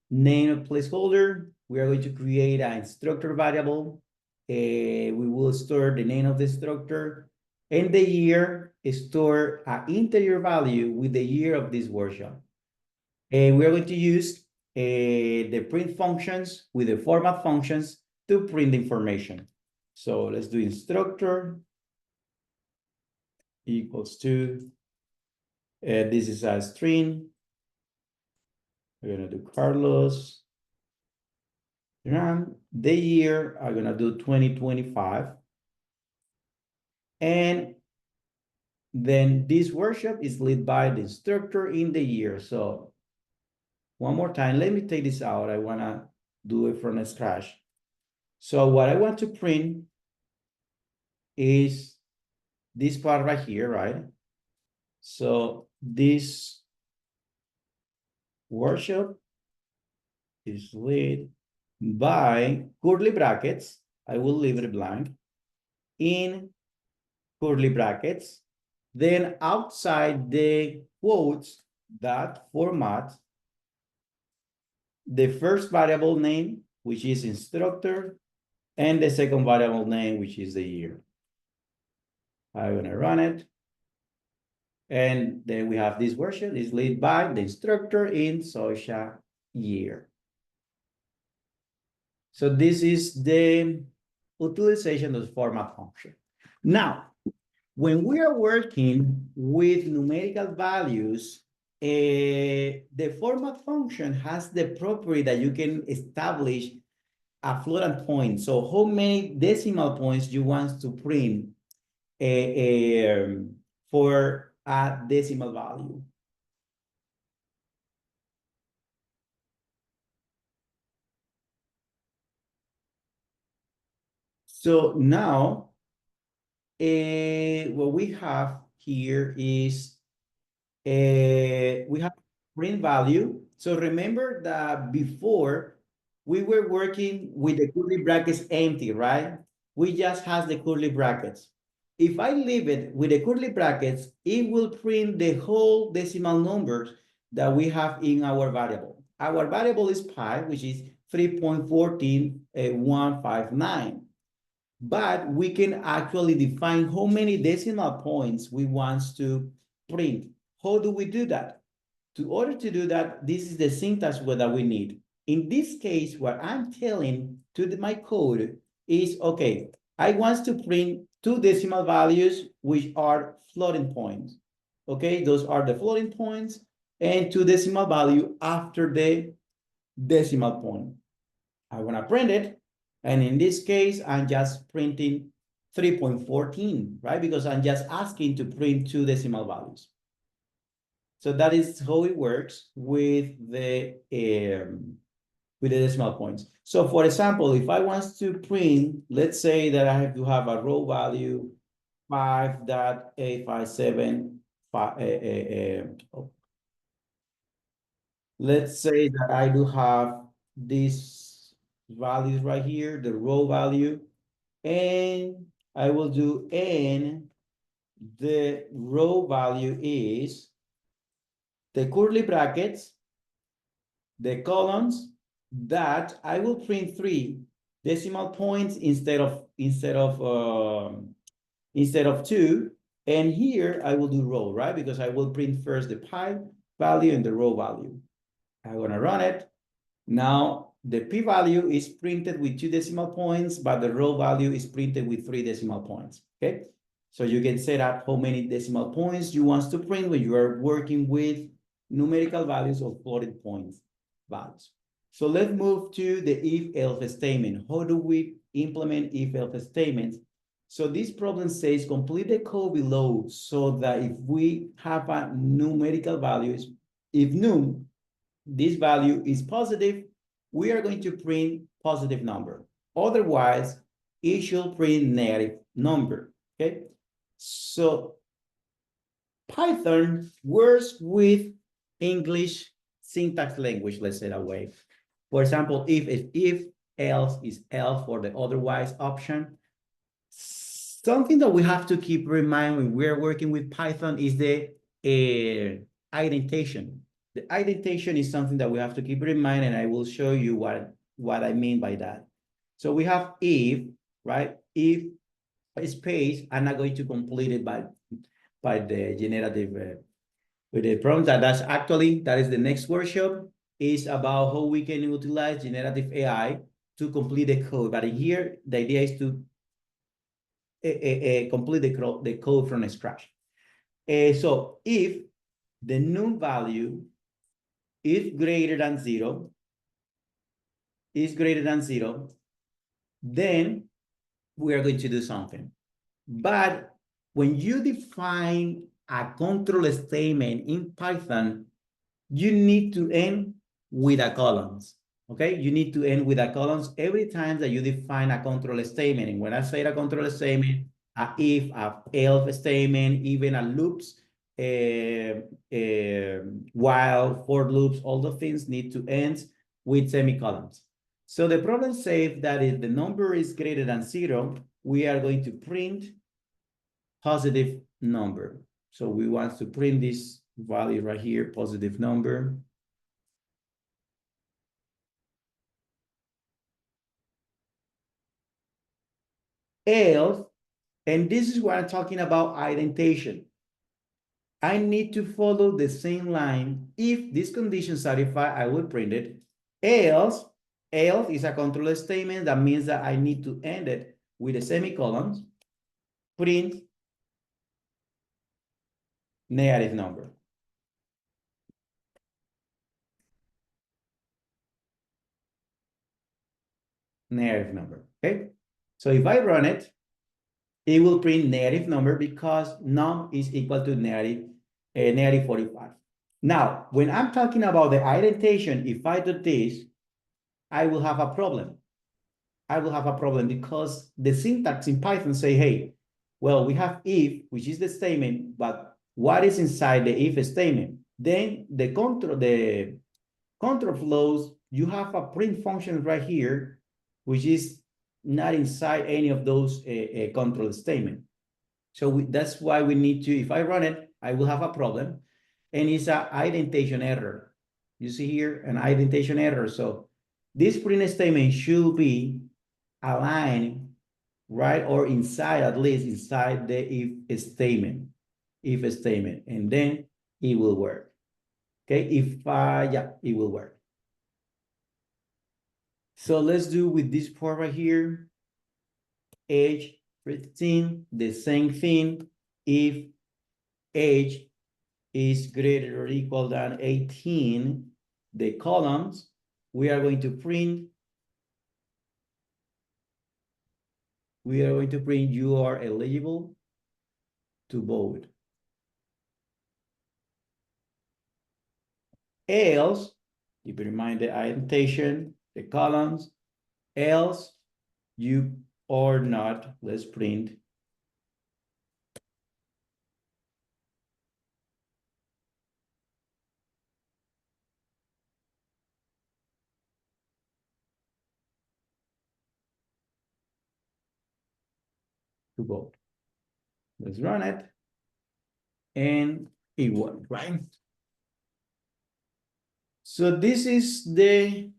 name a placeholder. We are going to create an instructor variable. We will store the name of the instructor, and the year store an integer value with the year of this workshop. And we are going to use the print functions with the format functions to print the information. So let's do instructor equals to, this is a string. We're gonna do Carlos. And the year, I'm gonna do 2025. And then this workshop is led by the instructor in the year. So one more time, let me take this out. I wanna do it from scratch. So what I want to print is this part right here, right? So this workshop is led by curly brackets. I will leave it blank in curly brackets. Then outside the quotes, that format, the first variable name, which is instructor, and the second variable name, which is the year. I'm gonna run it. And then we have this version is led by the instructor in Socia year. So this is the utilization of the format function. Now, when we are working with numerical values, the format function has the property that you can establish a floating point. So how many decimal points you want to print for a decimal value. So now, what we have here is we have print value. So remember that before we were working with the curly brackets empty, right? We just have the curly brackets. If I leave it with the curly brackets, it will print the whole decimal numbers that we have in our variable. Our variable is pi, which is 3.14159. But we can actually define how many decimal points we want to print. How do we do that? In order to do that, this is the syntax that we need. In this case, what I'm telling to my code is, okay, I want to print 2 decimal values, which are floating points. Okay, those are the floating points, and 2 decimal value after the decimal point. I want to print it. And in this case, I'm just printing 3.14, right? Because I'm just asking to print 2 decimal values. So that is how it works with the decimal points. So for example, if I want to print, let's say that I have to have a row value 5.857. Let's say that I do have these values right here, the row value, and I will do n. The row value is the curly brackets, the columns, that I will print 3 decimal points instead of 2. And here I will do row, right? Because I will print first the pi value and the row value. I'm gonna run it. Now the p-value is printed with 2 decimal points, but the row value is printed with 3 decimal points, okay? So you can set up how many decimal points you want to print when you are working with numerical values or floating points values. So let's move to the if-else statement. How do we implement if-else statements? So this problem says complete the code below so that if we have a numerical values, if num, this value is positive, we are going to print positive number. Otherwise, it should print negative number, okay? So Python works with English syntax language, let's say that way. For example, if is if, else is else for the otherwise option. Something that we have to keep in mind when we're working with Python is the indentation. The indentation is something that we have to keep in mind, and I will show you what I mean by that. So we have if, right? If space, I'm not going to complete it by the generative with the problem that that is the next workshop, is about how we can utilize generative AI to complete the code. But here, the idea is to complete the code from scratch. So if the num value is greater than 0, then we are going to do something. But when you define a control statement in Python, you need to end with a columns. Okay, you need to end with a columns every time that you define a control statement. And when I say a control statement, a if, a else statement, even a loops, while, for loops, all the things need to end with semicolons. So the problem says that if the number is greater than 0, we are going to print positive number. So we want to print this value right here, positive number. Else, and this is what I'm talking about indentation. I need to follow the same line. If this condition satisfied, I will print it. Else is a control statement that means that I need to end it with a semicolon, print negative number. Negative number, okay? So if I run it, it will print negative number because num is equal to negative 45. Now, when I'm talking about the indentation, if I do this, I will have a problem. I will have a problem because the syntax in Python say, hey, well, we have if, which is the statement, but what is inside the if statement? Then the control flows, you have a print function right here, which is not inside any of those control statement. So that's why we need to, if I run it, I will have a problem. And it's an indentation error. You see here an indentation error. So this print statement should be aligned, right? Or inside, at least inside the if statement, and then it will work. Okay, yeah, it will work. So let's do with this part right here, age 15, the same thing. If age is greater or equal than 18, the columns, we are going to print you are eligible to vote. Else, keep in mind the indentation, the columns, else you are not, let's print to vote. Let's run it. And it worked, right? So this is the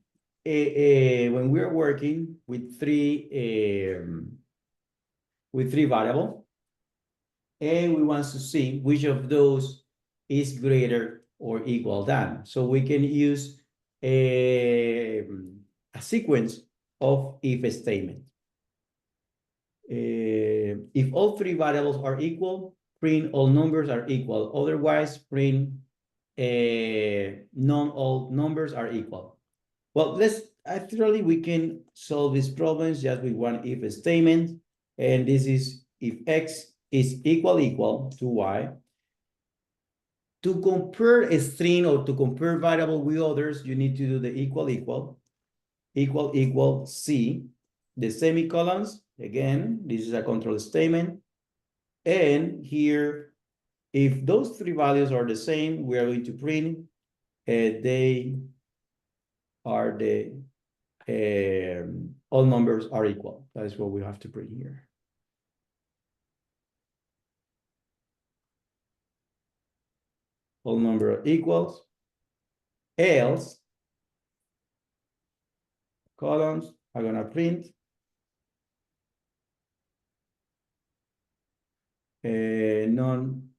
when we're working with three variables, and we want to see which of those is greater or equal than. So we can use a sequence of if statement. If all three variables are equal, print all numbers are equal. Otherwise, print non all numbers are equal. Well, actually we can solve these problems just with one if statement. And this is if X is equal to Y. To compare a string or to compare variable with others, you need to do the equal C, the semicolons. Again, this is a control statement. And here, if those three values are the same, we are going to print they are all numbers are equal. That is what we have to print here. All number equals, else columns are gonna print none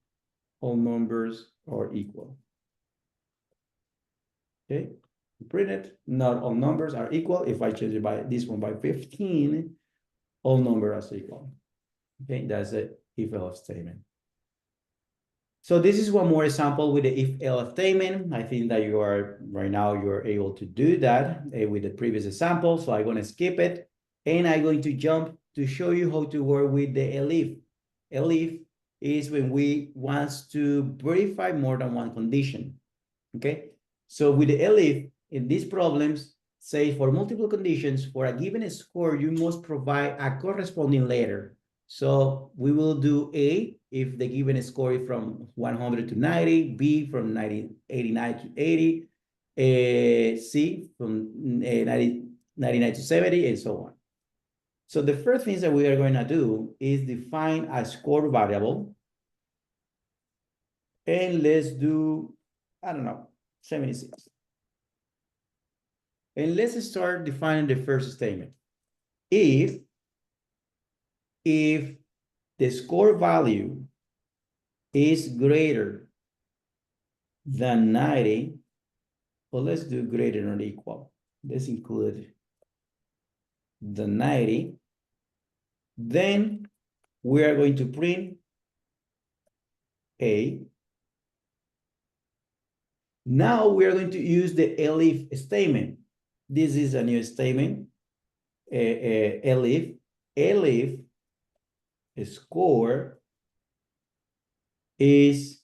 all numbers are equal. Okay, print it, not all numbers are equal. If I change it by this one by 15, all numbers are equal. Okay, that's it, if else statement. So this is one more example with the if else statement. I think that you are right now you're able to do that with the previous example. So I'm going to skip it and I'm going to jump to show you how to work with the elif. Elif is when we want to verify more than one condition. Okay, so with the elif in these problems, say for multiple conditions for a given score, you must provide a corresponding letter. So we will do A if the given score is from 100 to 90, B from 89 to 80, C from 99 to 70, and so on. So the first things that we are going to do is define a score variable. And let's do, I don't know, 76. And let's start defining the first statement. If the score value is greater than 90, well, let's do greater than or equal. Let's include the 90. Then we are going to print A. Now we are going to use the elif statement. This is a new statement. Elif score is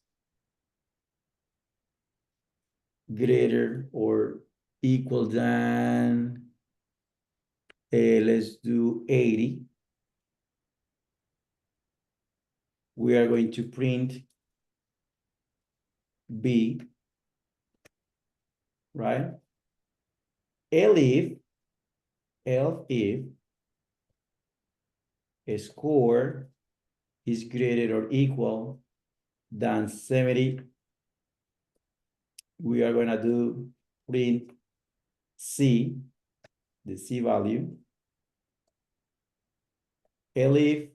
greater or equal than, let's do 80. We are going to print B, right? Elif a score is greater or equal than 70, we are going to do print C, the C value. Elif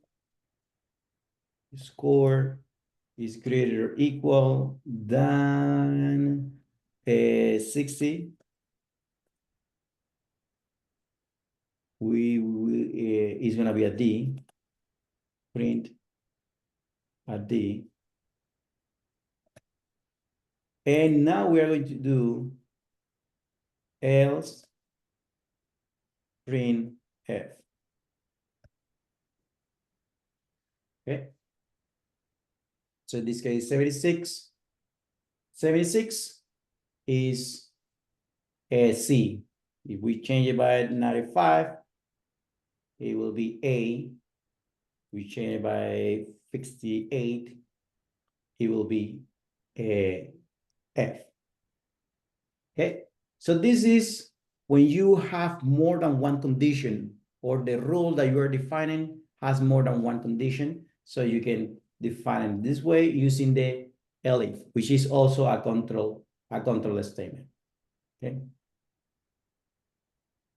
score is greater or equal than 60, is going to be a D, print a D. And now we are going to do else print F. Okay. So in this case, 76. 76 is a C. If we change it by 95, it will be A. We change it by 68, it will be a F. Okay, so this is when you have more than one condition or the rule that you are defining has more than one condition. So you can define it this way using the elif, which is also a control statement. Okay.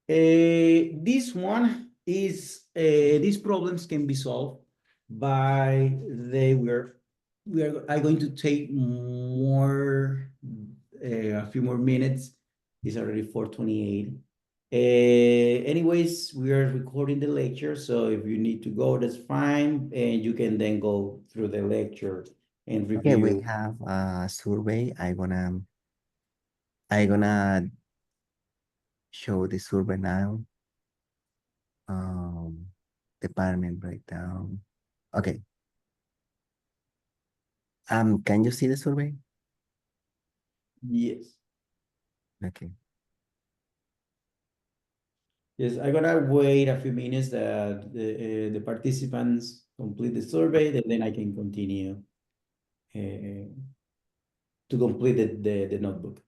This one is these problems can be solved by I'm going to take more a few more minutes. It's already 4:28. Anyways, we are recording the lecture, so if you need to go, that's fine, and you can then go through the lecture and Okay, we review. have a survey. I gonna show the survey now. Department breakdown. Okay. Can you see the survey? Yes. Okay. Yes, I'm gonna wait a few minutes that the participants complete the survey, and then I can continue to complete the notebook.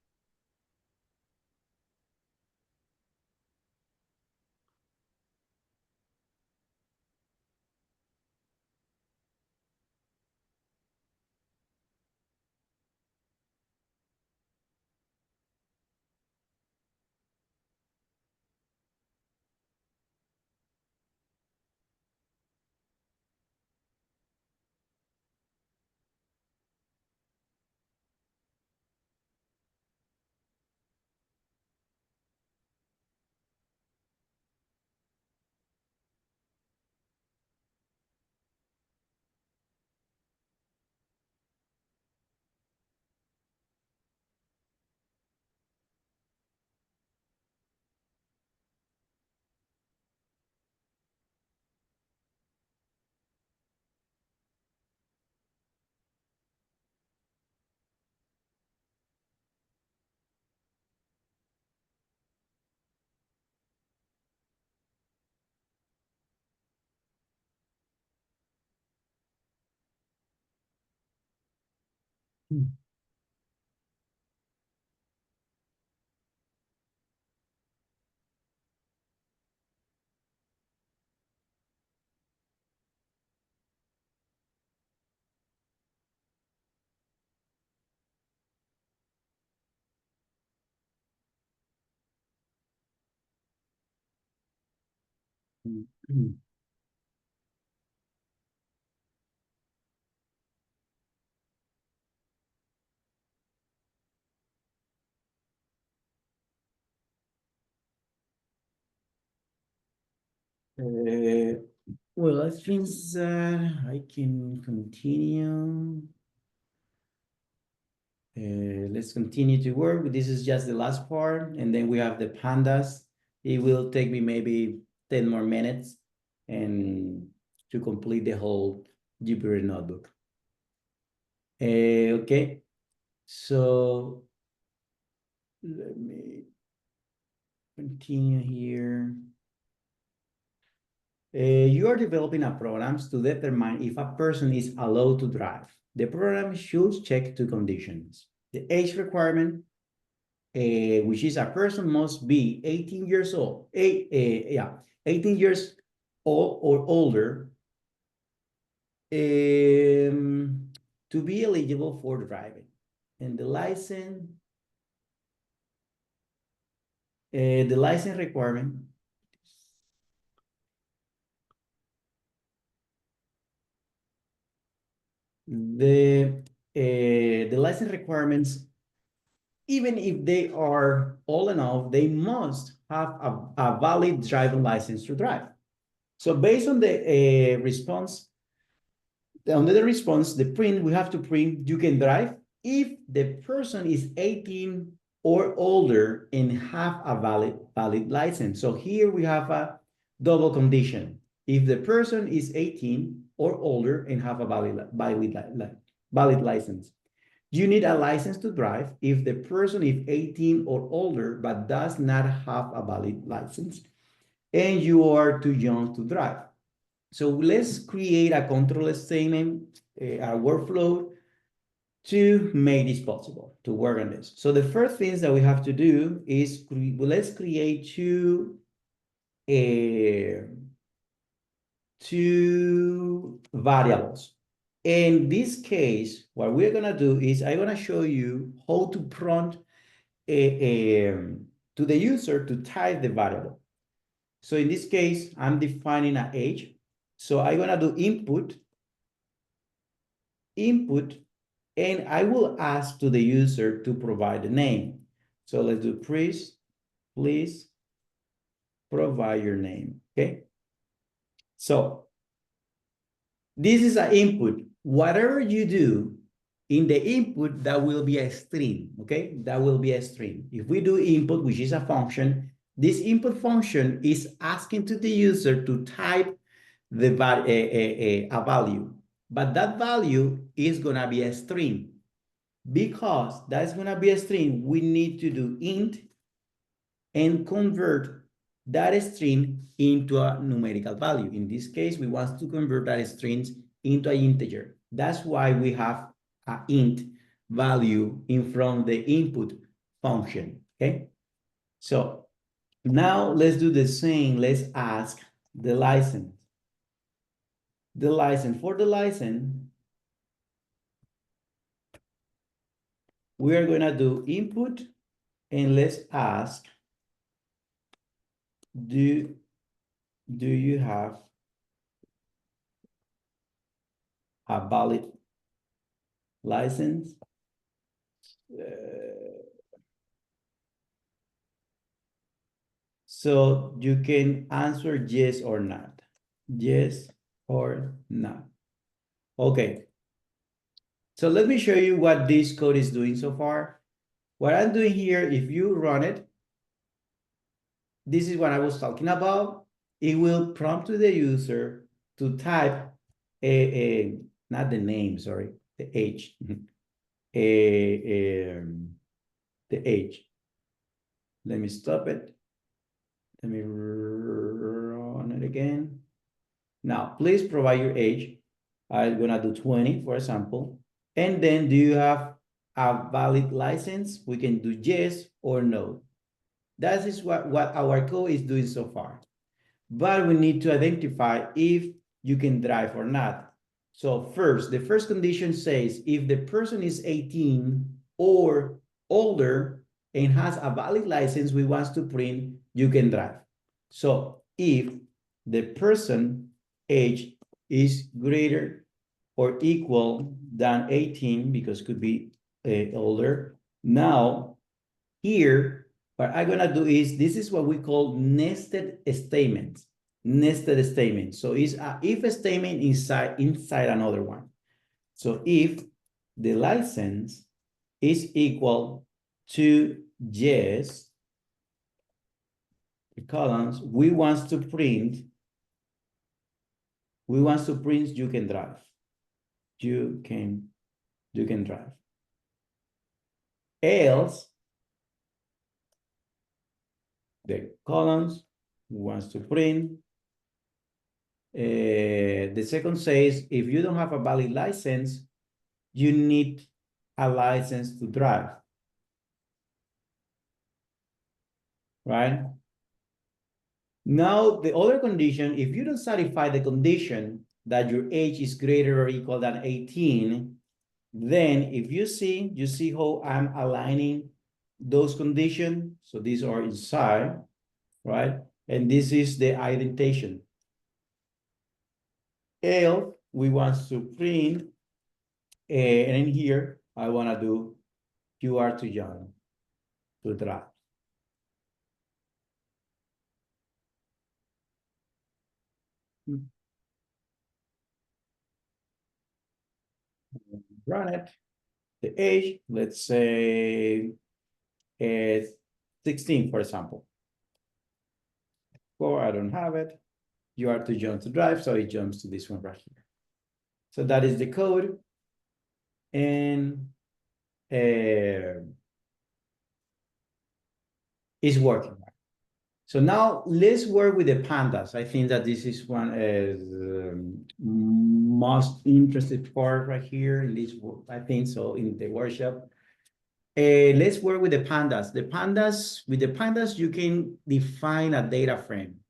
Well, I think I can continue. Let's continue to work. This is just the last part, and then we have the pandas. It will take me maybe 10 more minutes and to complete the whole Jupyter notebook. Okay, so let me continue here. You are developing a programs to determine if a person is allowed to drive. The program should check two conditions. The age requirement, which is a person must be 18 years old, 18 years old or older to be eligible for driving. And the license requirement the license requirements, even if they are old enough, they must have a valid driving license to drive. So based on the response, the print, we have to print you can drive if the person is 18 or older and have a valid license. So here we have a double condition. If the person is 18 or older and have a valid license. You need a license to drive if the person is 18 or older but does not have a valid license and you are too young to drive. So let's create a control statement, a workflow to make this possible, to work on this. So the first things that we have to do is let's create two two variables. In this case, what we're gonna do is I'm gonna show you how to prompt to the user to type the variable. So in this case, I'm defining an age. So I'm gonna do input, and I will ask to the user to provide the name. So let's do please provide your name, okay? So this is an input. Whatever you do in the input, that will be a string, okay? That will be a string. If we do input, which is a function, this input function is asking to the user to type the a value, but that value is gonna be a string. Because that's gonna be a string, we need to do int and convert that string into a numerical value. In this case, we want to convert that string into an integer. That's why we have an int value in front of the input function, okay? So now let's do the same. Let's ask the license. For the license, we are gonna do input and let's ask, do you have a valid license? So you can answer yes or not. Yes or not. Okay. So let me show you what this code is doing so far. What I'm doing here, if you run it, this is what I was talking about. It will prompt to the user to type not the name, sorry, the age. The age. Let me stop it. Let me run it again. Now, please provide your age. I'm gonna do 20, for example. And then do you have a valid license? We can do yes or no. That is what our code is doing so far. But we need to identify if you can drive or not. So first, the first condition says if the person is 18 or older and has a valid license, we want to print you can drive. So if the person age is greater or equal than 18, because could be older, now here, what I'm gonna do is, this is what we call nested statements. Nested statements. So it's a if statement inside another one. So if the license is equal to yes, the columns, we want to print you can drive. You can drive. Else, the columns wants to print. The second says, if you don't have a valid license, you need a license to drive. Right? Now, the other condition, if you don't satisfy the condition that your age is greater or equal than 18, then if you see how I'm aligning those conditions. So these are inside, right? And this is the indentation. Else, we want to print, and in here, I want to do you are too young to drive. Run it. The age, let's say, is 16, for example. Or I don't have it. You are too young to drive, so it jumps to this one right here. So that is the code. And it's working. So now let's work with the pandas. I think that this is one is most interested part right here in this, I think so, in the workshop. Let's work with the pandas. With the pandas, you can define a data frame.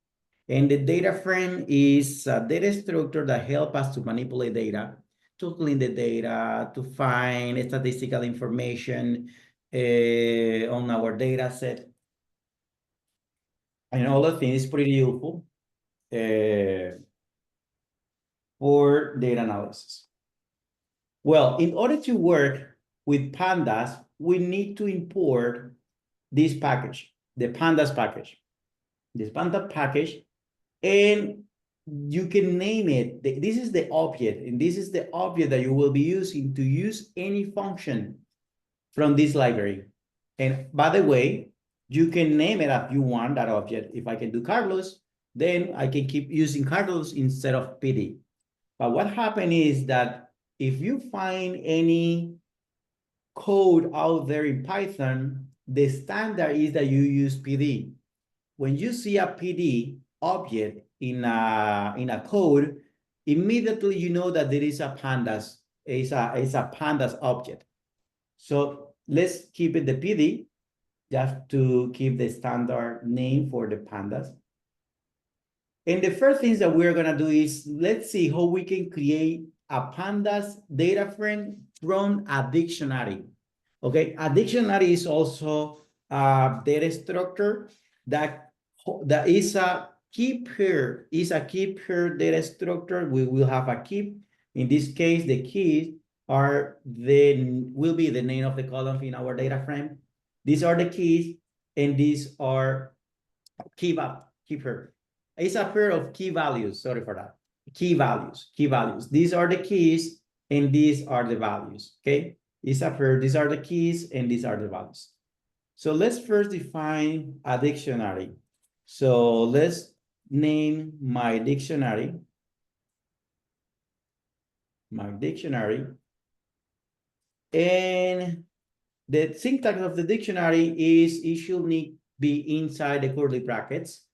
And the data frame is a data structure that helps us to manipulate data, to clean the data, to find statistical information on our data set. And all the things is pretty useful for data analysis. Well, in order to work with pandas, we need to import this package, the pandas package. This panda package, and you can name it. This is the object, and this is the object that you will be using to use any function from this library. And by the way, you can name it if you want that object. If I can do Carlos, then I can keep using Carlos instead of PD. But what happened is that if you find any code out there in Python, the standard is that you use PD. When you see a PD object in a code, immediately you know that there is a pandas, is a pandas object. So let's keep it the PD, just to keep the standard name for the pandas. And the first things that we're gonna do is, let's see how we can create a pandas data frame from a dictionary. Okay, a dictionary is also a data structure that is a key pair, data structure. We will have a key. In this case, the keys will be the name of the column in our data frame. These are the keys, and these are key pair. It's a pair of key values. Sorry for that. Key values. These are the keys, and these are the values. Okay, it's a pair. These are the keys, and these are the values. So let's first define a dictionary. So let's name my dictionary. And the syntax of the dictionary is it should need be inside the curly brackets.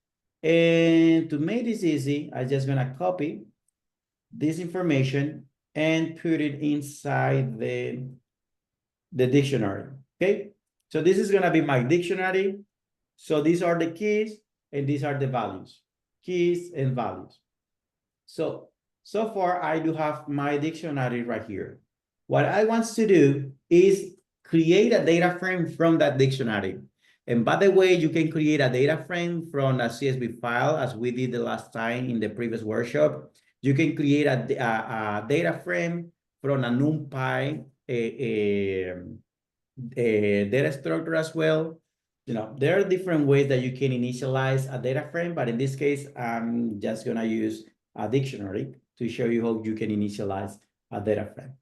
And to make this easy, I'm just gonna copy this information and put it inside the dictionary. Okay, so this is gonna be my dictionary. So these are the keys, and these are the values, keys and values. So far I do have my dictionary right here. What I want to do is create a data frame from that dictionary. And by the way, you can create a data frame from a CSV file, as we did the last time in the previous workshop. You can create a data frame from a NumPy data structure as well. You know, there are different ways that you can initialize a data frame, but in this case, I'm just gonna use a dictionary to show you how you can initialize a data frame.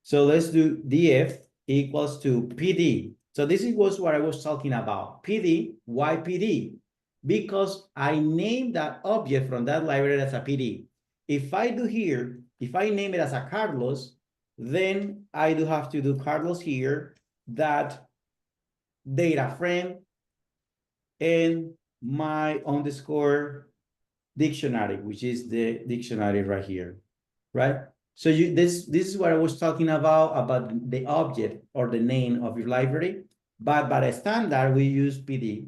So let's do df equals to PD. So this was what I was talking about. PD, why PD? Because I named that object from that library as a PD. If I do here, if I name it as a Carlos, then I do have to do Carlos here, that data frame, and my underscore dictionary, which is the dictionary right here, right? So this is what I was talking about the object or the name of your library. But by the standard, we use PD.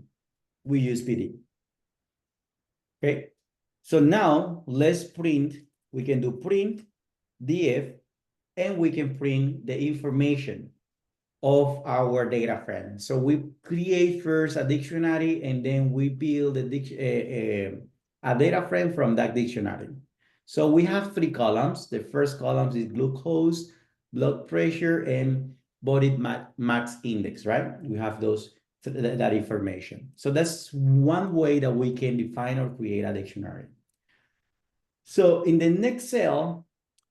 Okay. So now let's print. We can do print df, and we can print the information of our data frame. So we create first a dictionary, and then we build a data frame from that dictionary. So we have 3 columns. The first column is glucose, blood pressure, and body mass index, right? We have that information. So that's one way that we can define or create a dictionary. So in the next cell,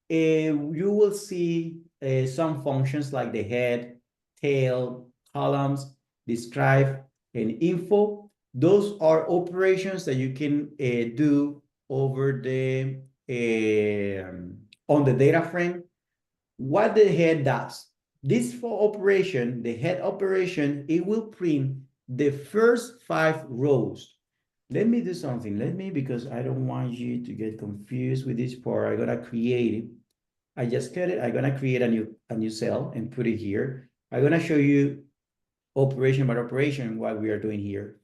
you will see some functions like the head, tail, columns, describe, and info. Those are operations that you can do over the on the data frame. What the head does, this operation, the head operation, it will print the first 5 rows. Let me do something. Because I don't want you to get confused with this part. I'm gonna create it. I just cut it. I'm gonna create a new cell and put it here. I'm gonna show you operation by operation what we are doing here.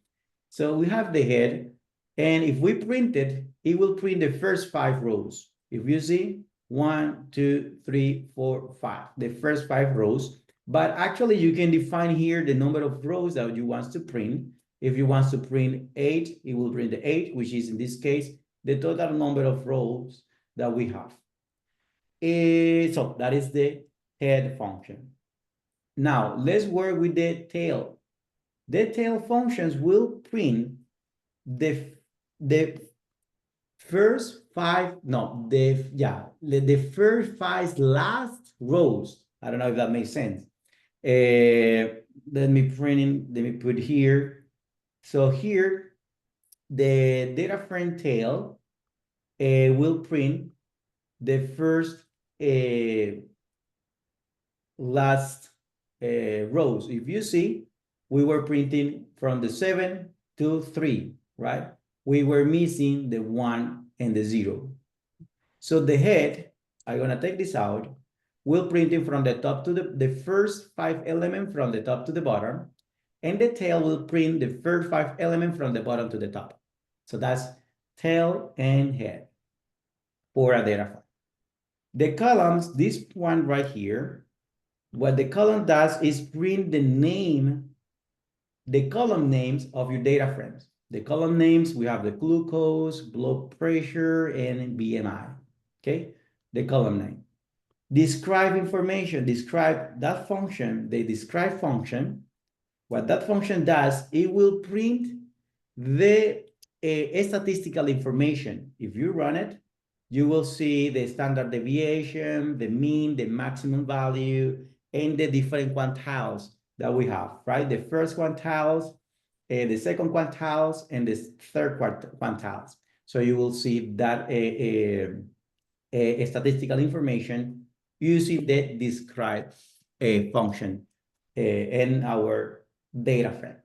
So we have the head. And if we print it, it will print the first 5 rows. If you see 1, 2, 3, 4, 5, the first 5 rows. But actually you can define here the number of rows that you want to print. If you want to print 8, it will print the 8, which is in this case, the total number of rows that we have. So that is the head function. Now let's work with the tail. The tail functions will print the first 5, no, the first 5 last rows. I don't know if that makes sense. Let me put here. So here, the data frame tail will print the first last rows. If you see, we were printing from the 7 to 3, right? We were missing the 1 and the 0. So the head, I'm gonna take this out, will print it from the top to the first 5 elements from the top to the bottom, and the tail will print the first 5 elements from the bottom to the top. So that's tail and head for a data frame. The columns, this one right here, what the column does is print the column names of your data frames. The column names, we have the glucose, blood pressure, and BMI, okay? The column name. Describe information, describe that function, the describe function. What that function does, it will print the statistical information. If you run it, you will see the standard deviation, the mean, the maximum value, and the different quantiles that we have, right? The first quantiles, the second quantiles, and the third quantiles. So you will see that statistical information using the describe function in our data frame.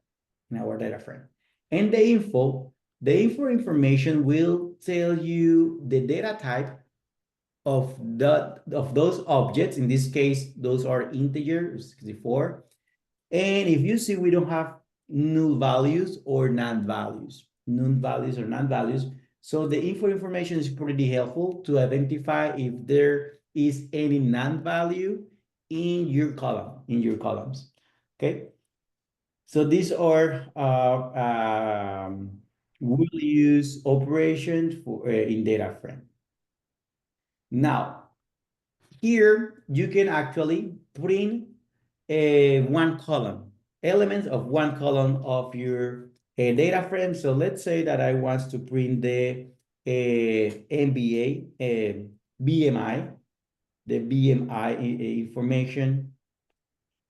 And the info information will tell you the data type of those objects. In this case, those are integers, 64. And if you see, we don't have null values or non-values. So the info information is pretty helpful to identify if there is any non-value in your columns. Okay. So these are we'll use operations for in data frame. Now, here you can actually print one column, elements of one column of your data frame. So let's say that I want to print the BMI, the BMI information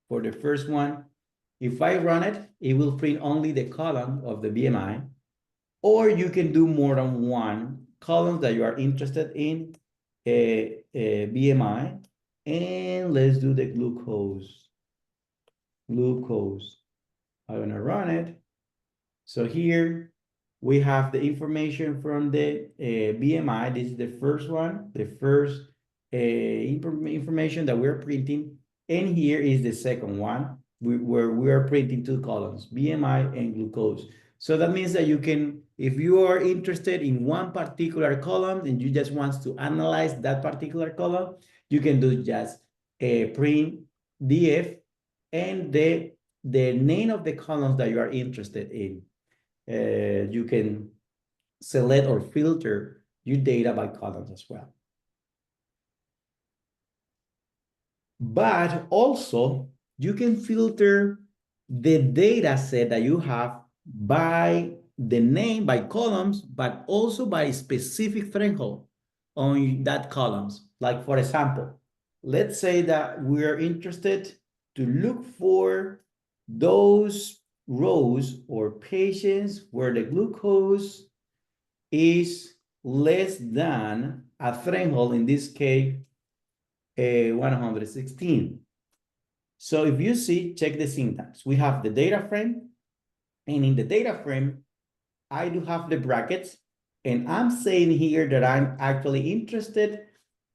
for the first one. If I run it, it will print only the column of the BMI, or you can do more than one column that you are interested in BMI. And let's do the glucose. I'm gonna run it. So here we have the information from the BMI. This is the first one, the first information that we're printing. And here is the second one, where we are printing 2 columns, BMI and glucose. So that means that you can, if you are interested in one particular column and you just want to analyze that particular column, you can do just print DF and the name of the columns that you are interested in. You can select or filter your data by columns as well. But also, you can filter the data set that you have by the name, by columns, but also by specific threshold on that columns. Like, for example, let's say that we're interested to look for those rows or patients where the glucose is less than a threshold, in this case, 116. So if you see, check the syntax. We have the data frame, and in the data frame, I do have the brackets, and I'm saying here that I'm actually interested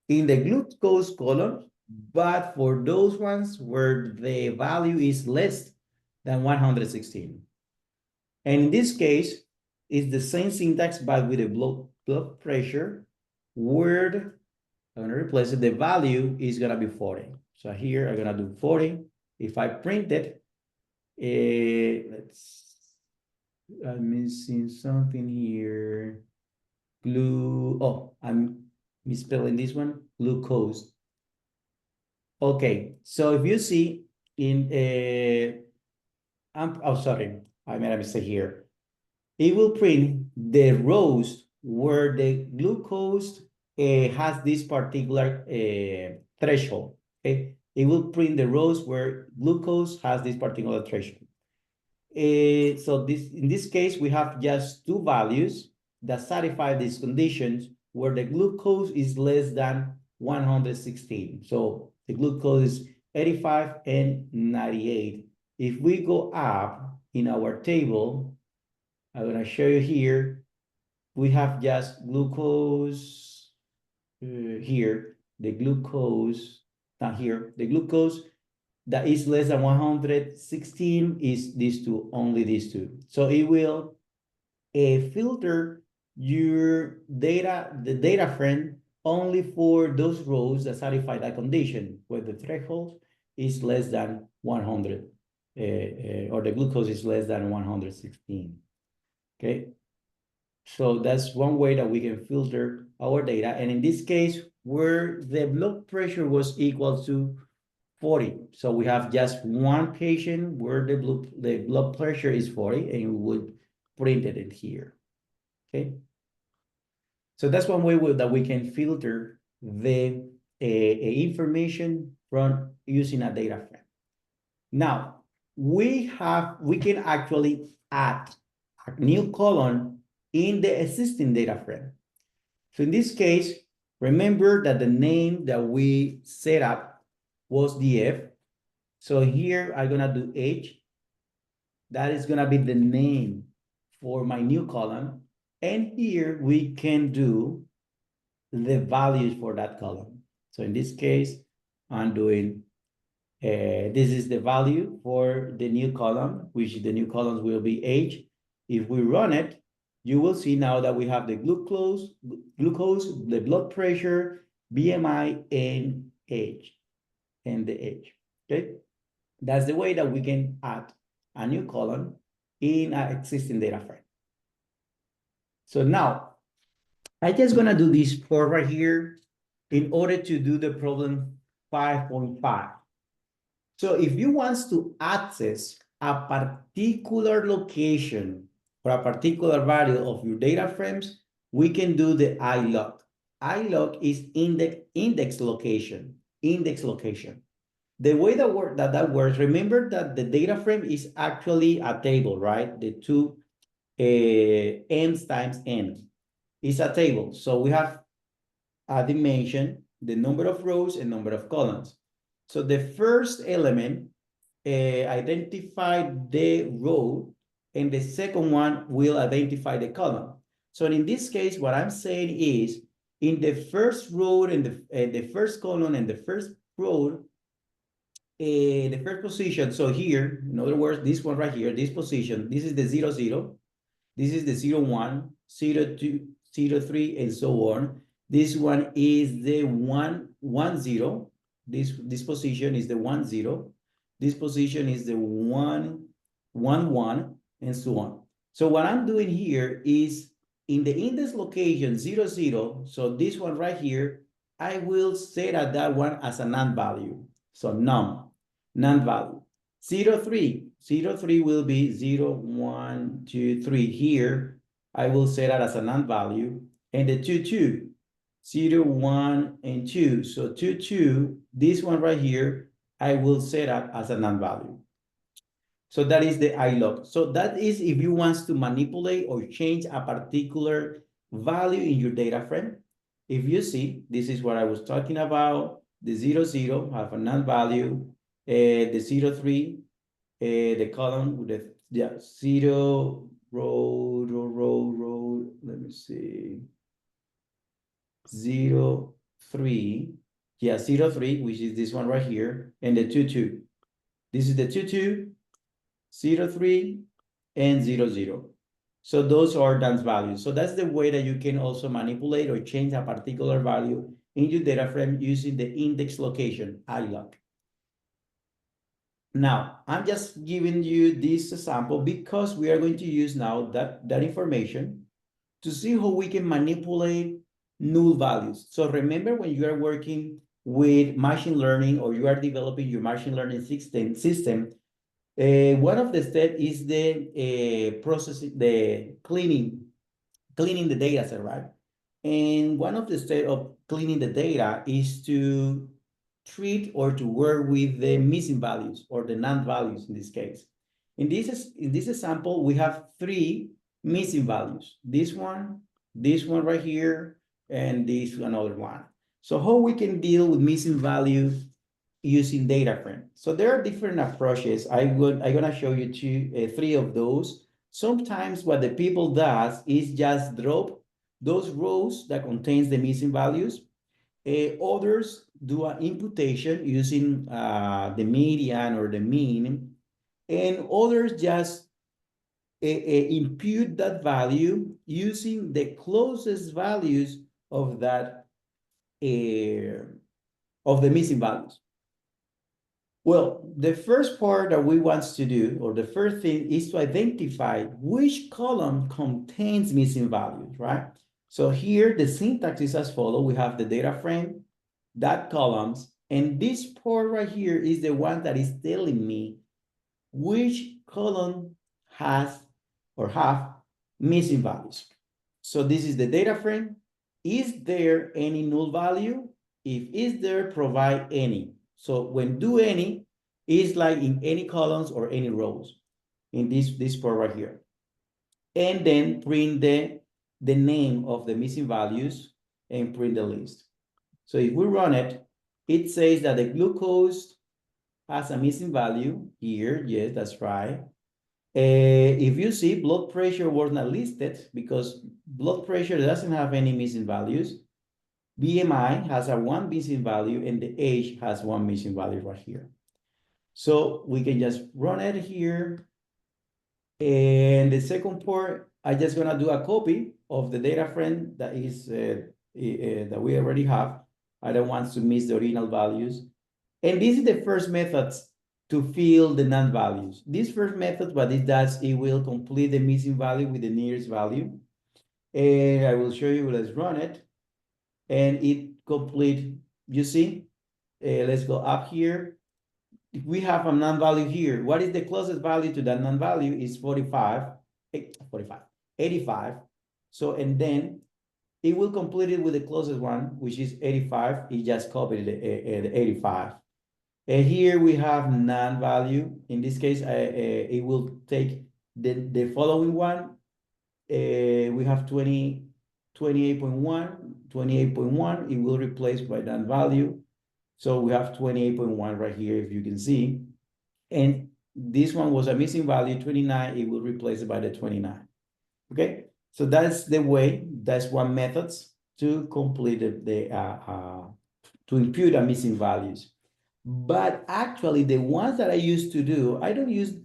in the glucose column, but for those ones where the value is less than 116. And in this case, is the same syntax, but with a blood pressure. Word, I'm gonna replace it. The value is gonna be 40. So here I'm gonna do 40. If I print it, I'm missing something here. I'm misspelling this one, glucose. Okay, so if you see in sorry, I made a mistake here. It will print the rows where the glucose has this particular threshold. Okay, it will print the rows where glucose has this particular threshold. So in this case, we have just two values that satisfy these conditions where the glucose is less than 116. So the glucose is 85 and 98. If we go up in our table, I'm going to show you here, we have just glucose here, the glucose, not here, the glucose that is less than 116 is these two, only these two. So it will filter your data, the data frame, only for those rows that satisfy that condition, where the threshold is less than 100, or the glucose is less than 116. Okay, so that's one way that we can filter our data. And in this case, where the blood pressure was equal to 40. So we have just one patient where the blood pressure is 40, and we would print it in here. Okay. So that's one way that we can filter the information from using a data frame. Now, we can actually add a new column in the existing data frame. So in this case, remember that the name that we set up was DF. So here I'm gonna do H. That is gonna be the name for my new column. And here we can do the values for that column. So in this case, I'm doing, this is the value for the new column, which the new columns will be H. If we run it, you will see now that we have the glucose, the blood pressure, BMI, and H, and the H, okay? That's the way that we can add a new column in an existing data frame. So now, I'm just gonna do this part right here in order to do the problem 5.5. So if you want to access a particular location or a particular value of your data frames, we can do the iLog. iLog is index location. The way that works, remember that the data frame is actually a table, right? The two n's times n. It's a table. So we have a dimension, the number of rows and number of columns. So the first element identify the row, and the second one will identify the column. So in this case, what I'm saying is, in the first row and the first column and the first row, the first position, so here, in other words, this one right here, this position, this is the 0, 0. This is the 0, 1, 0, 2, 0, 3, and so on. This one is the 1, 1, 0. This position is the 1, 0. This position is the 1, 1, 1, and so on. So what I'm doing here is in the index location 0, 0, so this one right here, I will set at that one as a NaN value. So NaN value. 0, 3. 0, 3 will be 0, 1, 2, 3. Here, I will set that as a NaN value. And the 2, 2. 0, 1, and 2. So 2, 2, this one right here, I will set that as a NaN value. So that is the iLog. So that is if you want to manipulate or change a particular value in your data frame. If you see, this is what I was talking about. The 0, 0 have a NaN value. The 0, 3, the column with the 0, row, let me see. 0, 3, yeah, 0, 3, which is this one right here, and the 2, 2. This is the 2, 2, 0, 3, and 0, 0. So those are dance values. So that's the way that you can also manipulate or change a particular value in your data frame using the index location, ILOC. Now, I'm just giving you this example because we are going to use now that information to see how we can manipulate null values. So remember when you are working with machine learning or you are developing your machine learning system, one of the steps is the processing, the cleaning the data set, right? And one of the steps of cleaning the data is to treat or to work with the missing values or the NaND values in this case. In this example, we have 3 missing values. This one right here, and this another one. So how we can deal with missing values using data frame. So there are different approaches. I'm gonna show you 3 of those. Sometimes what the people does is just drop those rows that contains the missing values. Others do an imputation using the median or the mean, and others just impute that value using the closest values of that of the missing values. Well, the first part that we want to do, or the first thing, is to identify which column contains missing values, right? So here the syntax is as follows. We have the data frame, that columns, and this part right here is the one that is telling me which column has or have missing values. So this is the data frame. Is there any null value? If is there, provide any. So when do any is like in any columns or any rows in this part right here. And then print the name of the missing values and print the list. So if we run it, it says that the glucose has a missing value here. Yes, that's right. If you see, blood pressure was not listed because blood pressure doesn't have any missing values. BMI has a 1 missing value and the age has 1 missing value right here. So we can just run it here. And the second part, I'm just gonna do a copy of the data frame that is that we already have. I don't want to miss the original values. And this is the first method to fill the NaND values. This first method, what it does, it will complete the missing value with the nearest value. And I will show you, let's run it. And it complete, you see, let's go up here. If we have a NaND value here, what is the closest value to that NaND value is 85. So, and then it will complete it with the closest one, which is 85. It just copied the 85. And here we have NaND value. In this case, it will take the following one. We have 28.1, it will replace by that value. So we have 28.1 right here, if you can see. And this one was a missing value, 29, it will replace it by the 29. Okay, so that's the way, that's one method to complete to impute the missing values. But actually the ones that I used to do, I don't use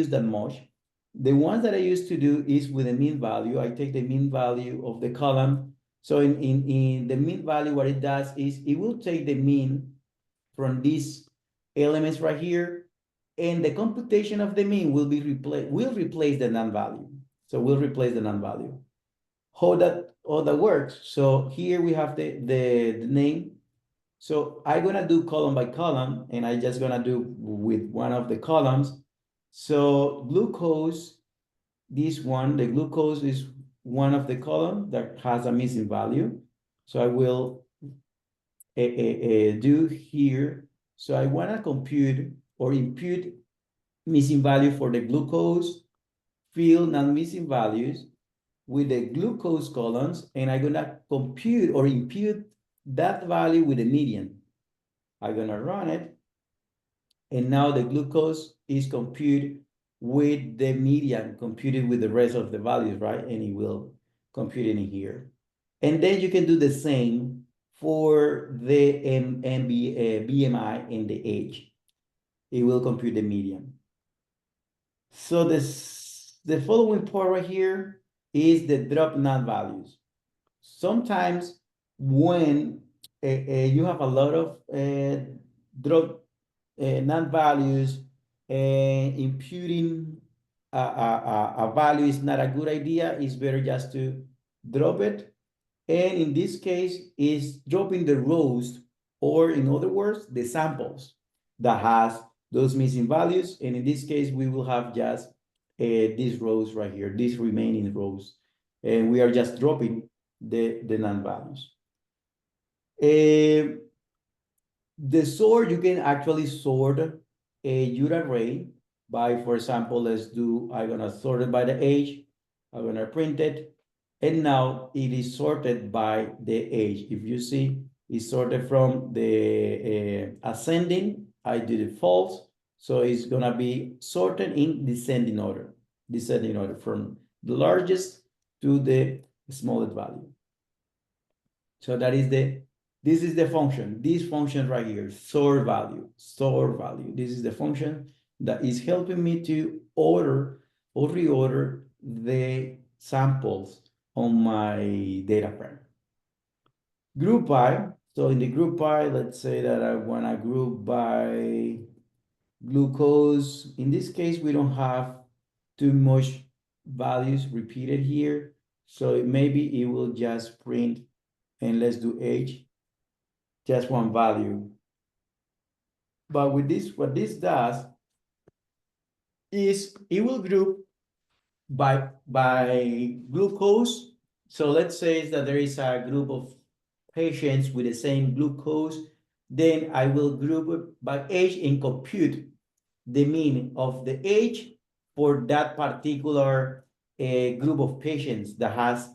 that much. The ones that I used to do is with the mean value. I take the mean value of the column. So in the mean value, what it does is it will take the mean from these elements right here, and the computation of the mean will replace the NaND value. So we'll replace the NaND value. How that works? So here we have the name. So I'm gonna do column by column, and I just gonna do with one of the columns. So glucose, this one, the glucose is one of the column that has a missing value. So I will do here. So I wanna compute or impute missing value for the glucose, fill non-missing values with the glucose columns, and I'm gonna compute or impute that value with the median. I'm gonna run it, and now the glucose is computed with the median, computed with the rest of the values, right? And it will compute it in here. And then you can do the same for the BMI and the age. It will compute the median. So the the following part right here is the drop NaN values. Sometimes when you have a lot of drop NaN values, imputing a value is not a good idea. It's better just to drop it. And in this case, is dropping the rows, or in other words, the samples that has those missing values. And in this case, we will have just these rows right here, these remaining rows. And we are just dropping the NaN values. The sort, you can actually sort your array by, for example, I'm gonna sort it by the age, I'm gonna print it, and now it is sorted by the age. If you see, it's sorted from the ascending, I did it false, so it's gonna be sorted in descending order from the largest to the smallest value. So this is the function, this function right here, sort value. This is the function that is helping me to order or reorder the samples on my data frame. Group by, so in the group by, let's say that I want to group by glucose. In this case, we don't have too much values repeated here. So maybe it will just print, and let's do age, just one value. But with this, what this does is it will group by glucose. So let's say that there is a group of patients with the same glucose, then I will group it by age and compute the mean of the age for that particular group of patients that has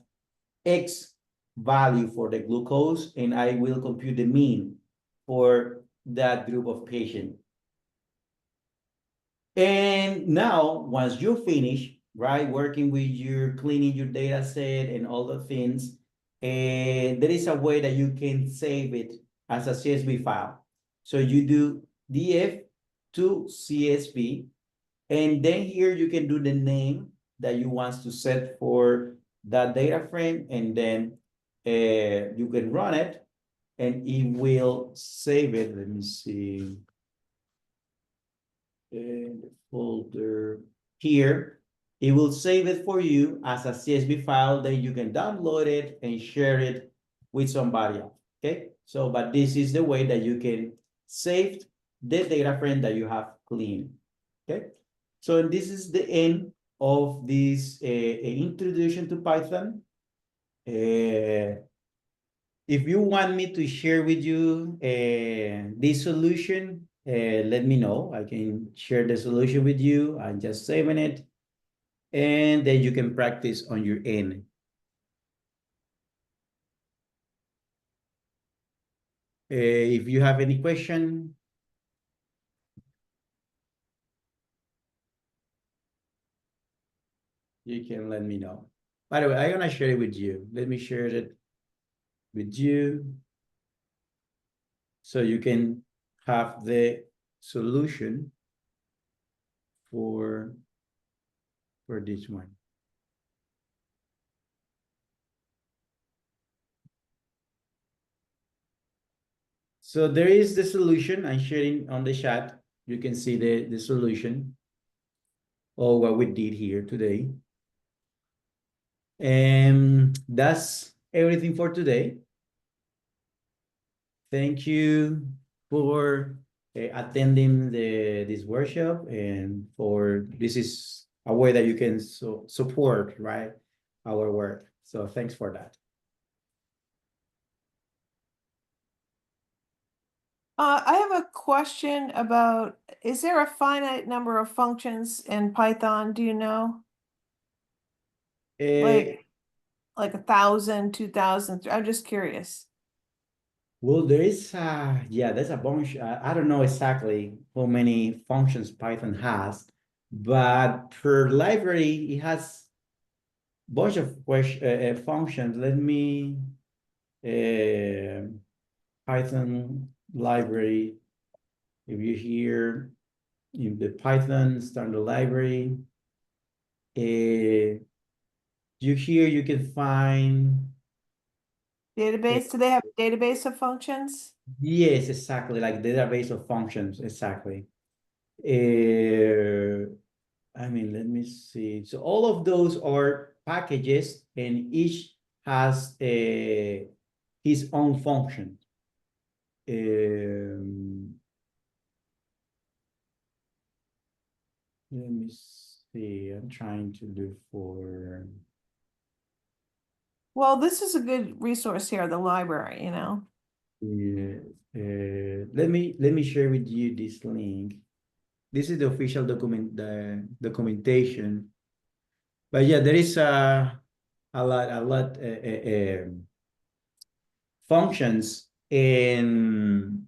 X value for the glucose, and I will compute the mean for that group of patients. And now, once you finish, right, working with your, cleaning your data set and all the things, and there is a way that you can save it as a CSV file. So you do df to CSV, and then here you can do the name that you want to set for that data frame, and then you can run it, and it will save it. Let me see. In the folder here, it will save it for you as a CSV file. Then you can download it and share it with somebody else. Okay, so but this is the way that you can save the data frame that you have cleaned. Okay, so this is the end of this introduction to Python. If you want me to share with you this solution, let me know. I can share the solution with you. I'm just saving it, and then you can practice on your end. If you have any question, you can let me know. By the way, I'm gonna share it with you. Let me share it with you so you can have the solution for this one. So there is the solution I'm sharing on the chat. You can see the solution or what we did here today. And that's everything for today. Thank you for attending this workshop, and for this is a way that you can support, right, our work. So thanks for that. I have a question about, is there a finite number of functions in Python? Do you know? Like 1,000, 2,000? I'm just curious. Well, there is yeah, there's a bunch. I don't know exactly how many functions Python has, but per library it has a bunch of functions. Let me Python library. If you hear in the Python standard library, You can find, Database, do they have a database of functions? yes, exactly, like database of functions, exactly. I mean, let me see. So all of those are packages and each has his own function. Let me see. I'm trying to look for. Well, this is a good resource here, the library, you know? Yeah, let me share with you this link. This is the official the documentation. But yeah, there is a lot functions and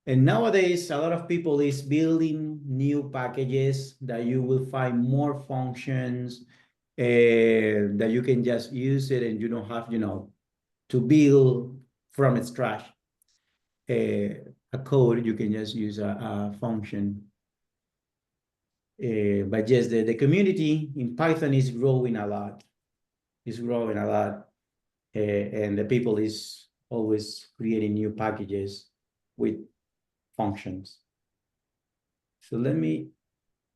nowadays a lot of people is building new packages that you will find more functions that you can just use it and you don't have to build from scratch a code. You can just use a function. But yes, the community in Python is growing a lot. It's growing a lot. And the people is always creating new packages with functions. So let me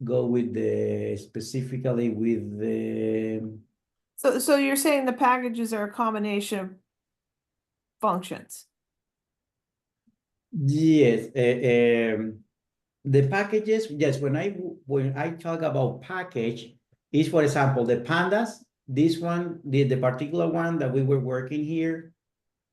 go with the specifically with the So you're saying the packages are a combination of functions? yes, the packages. Yes, when I talk about package, is for example the pandas. This one, the particular one that we were working here.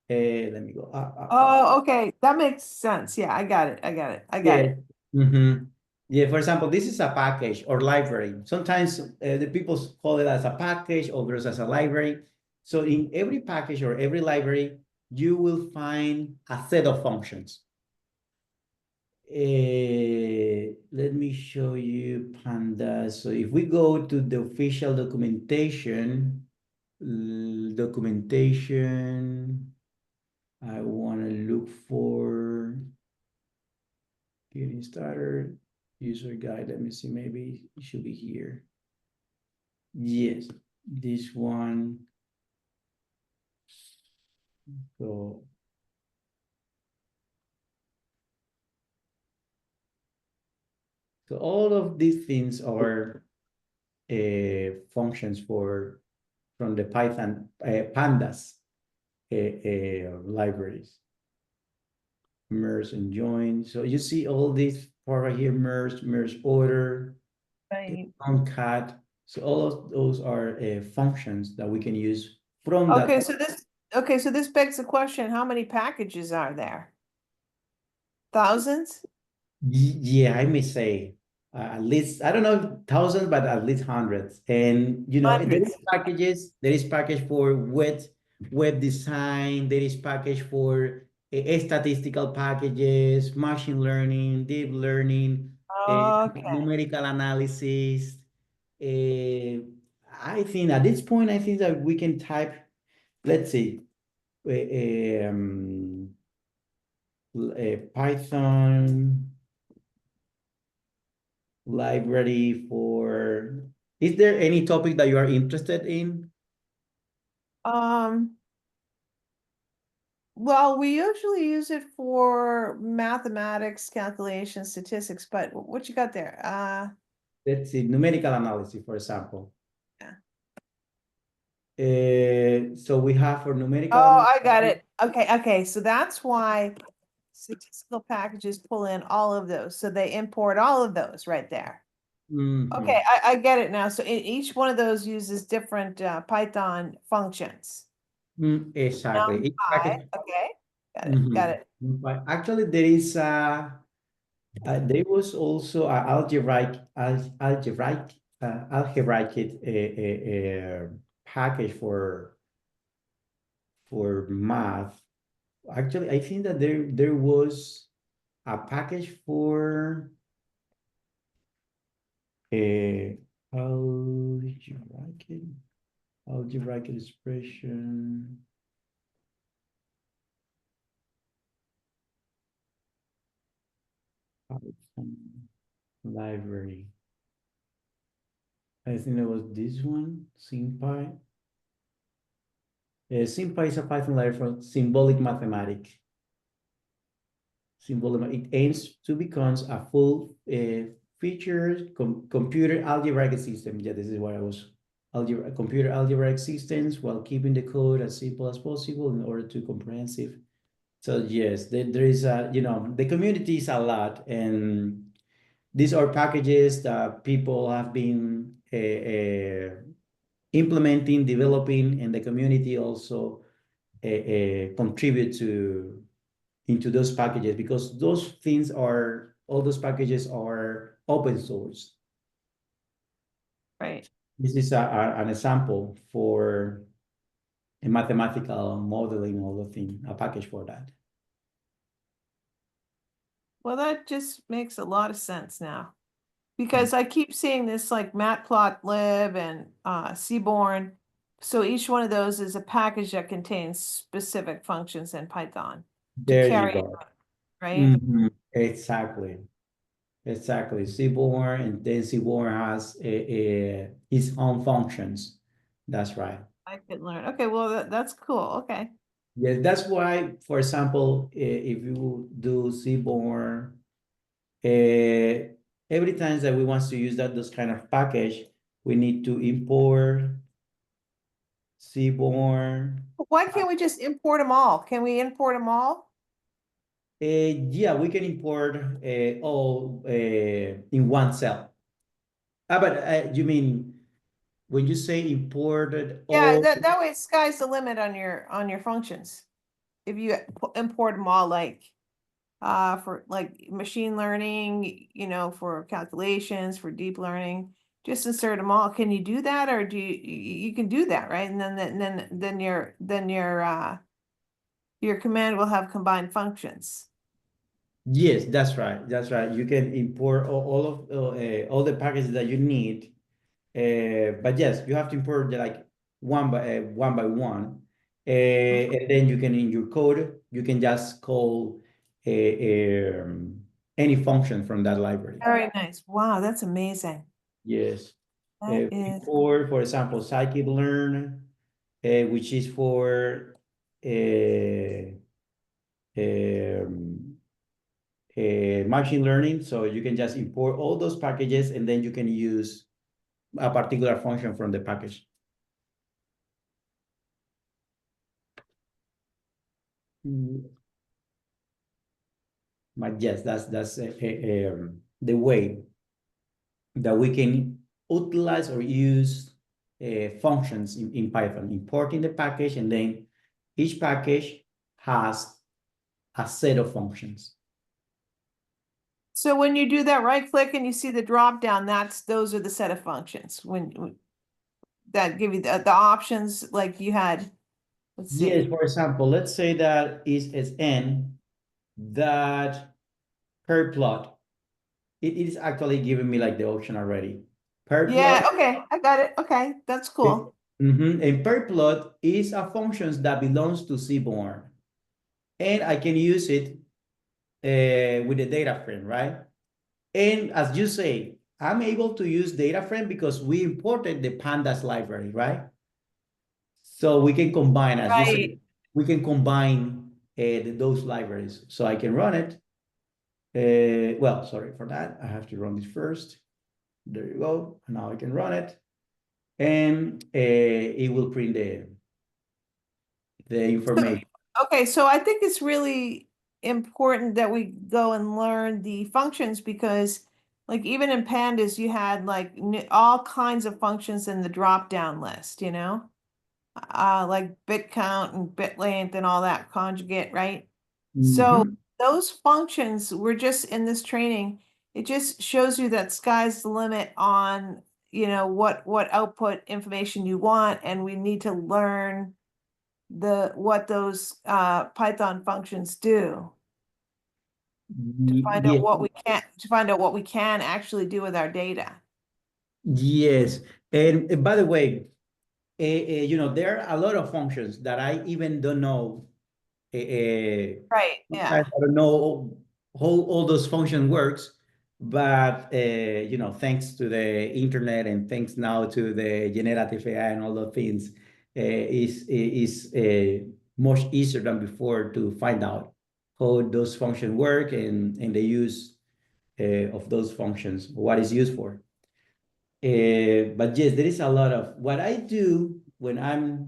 Let me go. Oh, okay, that makes sense. Yeah, I got it. I got it. I got Yeah. it. Mm-hmm. Yeah, for example, this is a package or library. Sometimes the people call it as a package, others as a library. So in every package or every library, you will find a set of functions. Let me show you pandas. So if we go to the official documentation, I want to look for getting started, user guide. Let me see, maybe it should be here. Yes, this one. So all of these things are functions from the Python pandas libraries. Merge and join. So you see all these part right here: merge order, Right. concat. So all of those are functions that we can use from that. Okay, so this begs the question, how many packages are there? Thousands? Yeah, I may say at least, I don't know thousands, but at least hundreds. And Hundreds. there is package for web design, there is package for statistical packages, machine learning, deep learning, Okay. numerical analysis. Uh, I think at this point, I think that we can type, let's see, Python library for, is there any topic that you are interested in? Um, well, we usually use it for mathematics, calculation, statistics, but what you got there? Let's see, numerical analysis, for example. Yeah. So we have for numerical Oh, analysis. I got it. Okay, so that's why statistical packages pull in all of those. So they import all of those right there. Mhm. Okay, I get it now. So each one of those uses different Python functions. Exactly. Each Hi, package. okay, got it, Mhm. got it. But actually, there was also an algebraic package for math. Actually, I think that there was a package for a algebraic expression. Python library. I think it was this one, SymPy. SymPy is a Python library for symbolic mathematics. It aims to become a full featured computer algebraic system. Yeah, this is what I was computer algebraic systems while keeping the code as simple as possible in order to comprehensive. So yes, there is a, the community is a lot, and these are packages that people have been implementing, developing, and the community also contribute to into those packages, because all those packages are open source. Right. This is an example for a mathematical modeling, all the thing, a package for that. Well, that just makes a lot of sense now. Because I keep seeing this like matplotlib and Seaborn. So each one of those is a package that contains specific functions in Python to There you carry go. out, right? Mhm. Exactly. Exactly. Seaborn, and then Seaborn has its own functions. That's right. I could learn. Okay, well, that's cool. Okay. Yes, that's why, for example, if you do Seaborn, every time that we want to use those kind of package, we need to import Seaborn. Why can't we just import them all? Can we import them all? Yeah, we can import all in one cell. But you mean when you say imported Yeah, all? that way sky's the limit on your functions. If you import them all like for like machine learning, for calculations, for deep learning, just insert them all. Can you do that, or do you can do that, right? And then your command will have combined functions. Yes, that's right. That's right. You can import all the packages that you need. But yes, you have to import like one by one. And then you can, in your code, you can just call any function from that library. Very nice. Wow, that's amazing. Yes. That is, For example, scikit-learn, which is for um, machine learning. So you can just import all those packages, and then you can use a particular function from the package. But yes, that's the way that we can utilize or use functions in Python, importing the package, and then each package has a set of functions. so when you do that, right click and you see the drop down, those are the set of functions when that give you the options like you had. Let's see. Yes, for example, let's say that is n that per plot. It is actually giving me like the option already. Per Yeah, plot. okay, I got it. Okay, that's cool. And per plot is a function that belongs to Seaborn. And I can use it with the data frame, right? And as you say, I'm able to use data frame because we imported the pandas library, right? So we can combine, as you said, Right. we can combine those libraries. So I can run it. Well, sorry for that. I have to run this first. There you go. Now I can run it. And it will print the information. Okay, so I think it's really important that we go and learn the functions because like even in pandas, you had like all kinds of functions in the drop down list, like bit count and bit length and all that conjugate, right? So Mhm. those functions were just in this training. It just shows you that sky's the limit on, what output information you want, and we need to learn what those Python functions do to find out Yes, what we can actually do with our data. yes. And by the way, there are a lot of functions that I even don't know. Right, I yeah. don't know how all those functions works. But you know, thanks to the internet and thanks now to the generative AI and all those things, is much easier than before to find out how those functions work and the use of those functions, what is used for. But yes, there is a lot of what I do when I'm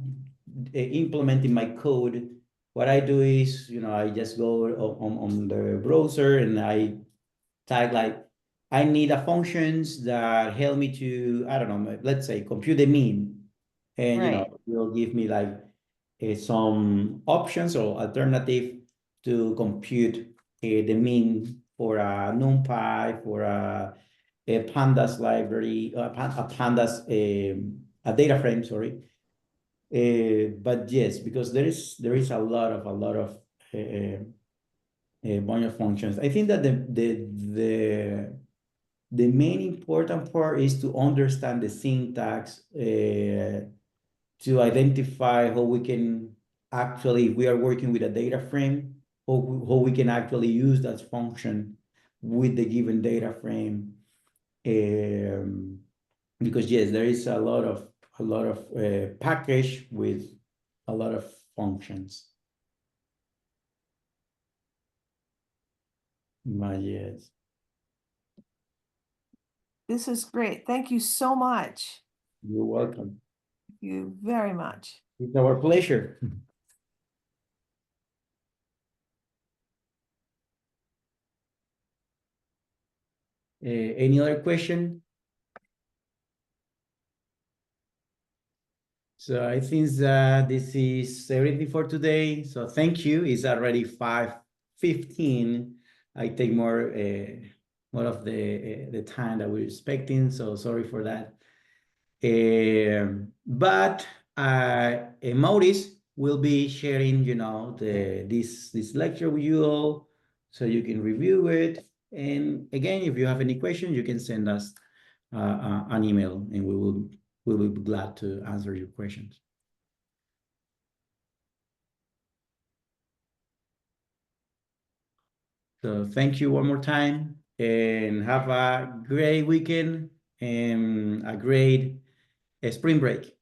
implementing my code. What I do is, you know, I just go on the browser and I type like, I need a functions that help me to, I don't know, let's say compute the mean. And, you know, Right. will give me like some options or alternative to compute the mean for a NumPy, for a pandas library, a pandas, a data frame, sorry. But yes, because there is a lot of bunch of functions. I think that the main important part is to understand the syntax, to identify how we can actually, if we are working with a data frame, how we can actually use that function with the given data frame. Because yes, there is a lot of package with a lot of functions. But yes, This is great. Thank you so much. you're welcome. Thank you very much. It's our pleasure. Any other question? So I think that this is everything for today. So thank you. It's already 5:15. I take more of the time that we're expecting. So sorry for that. But Maurice will be sharing, you know, this lecture with you all, so you can review it. And again, if you have any questions, you can send us an email, and we will be glad to answer your questions. So thank you one more time, and have a great weekend and a great spring break.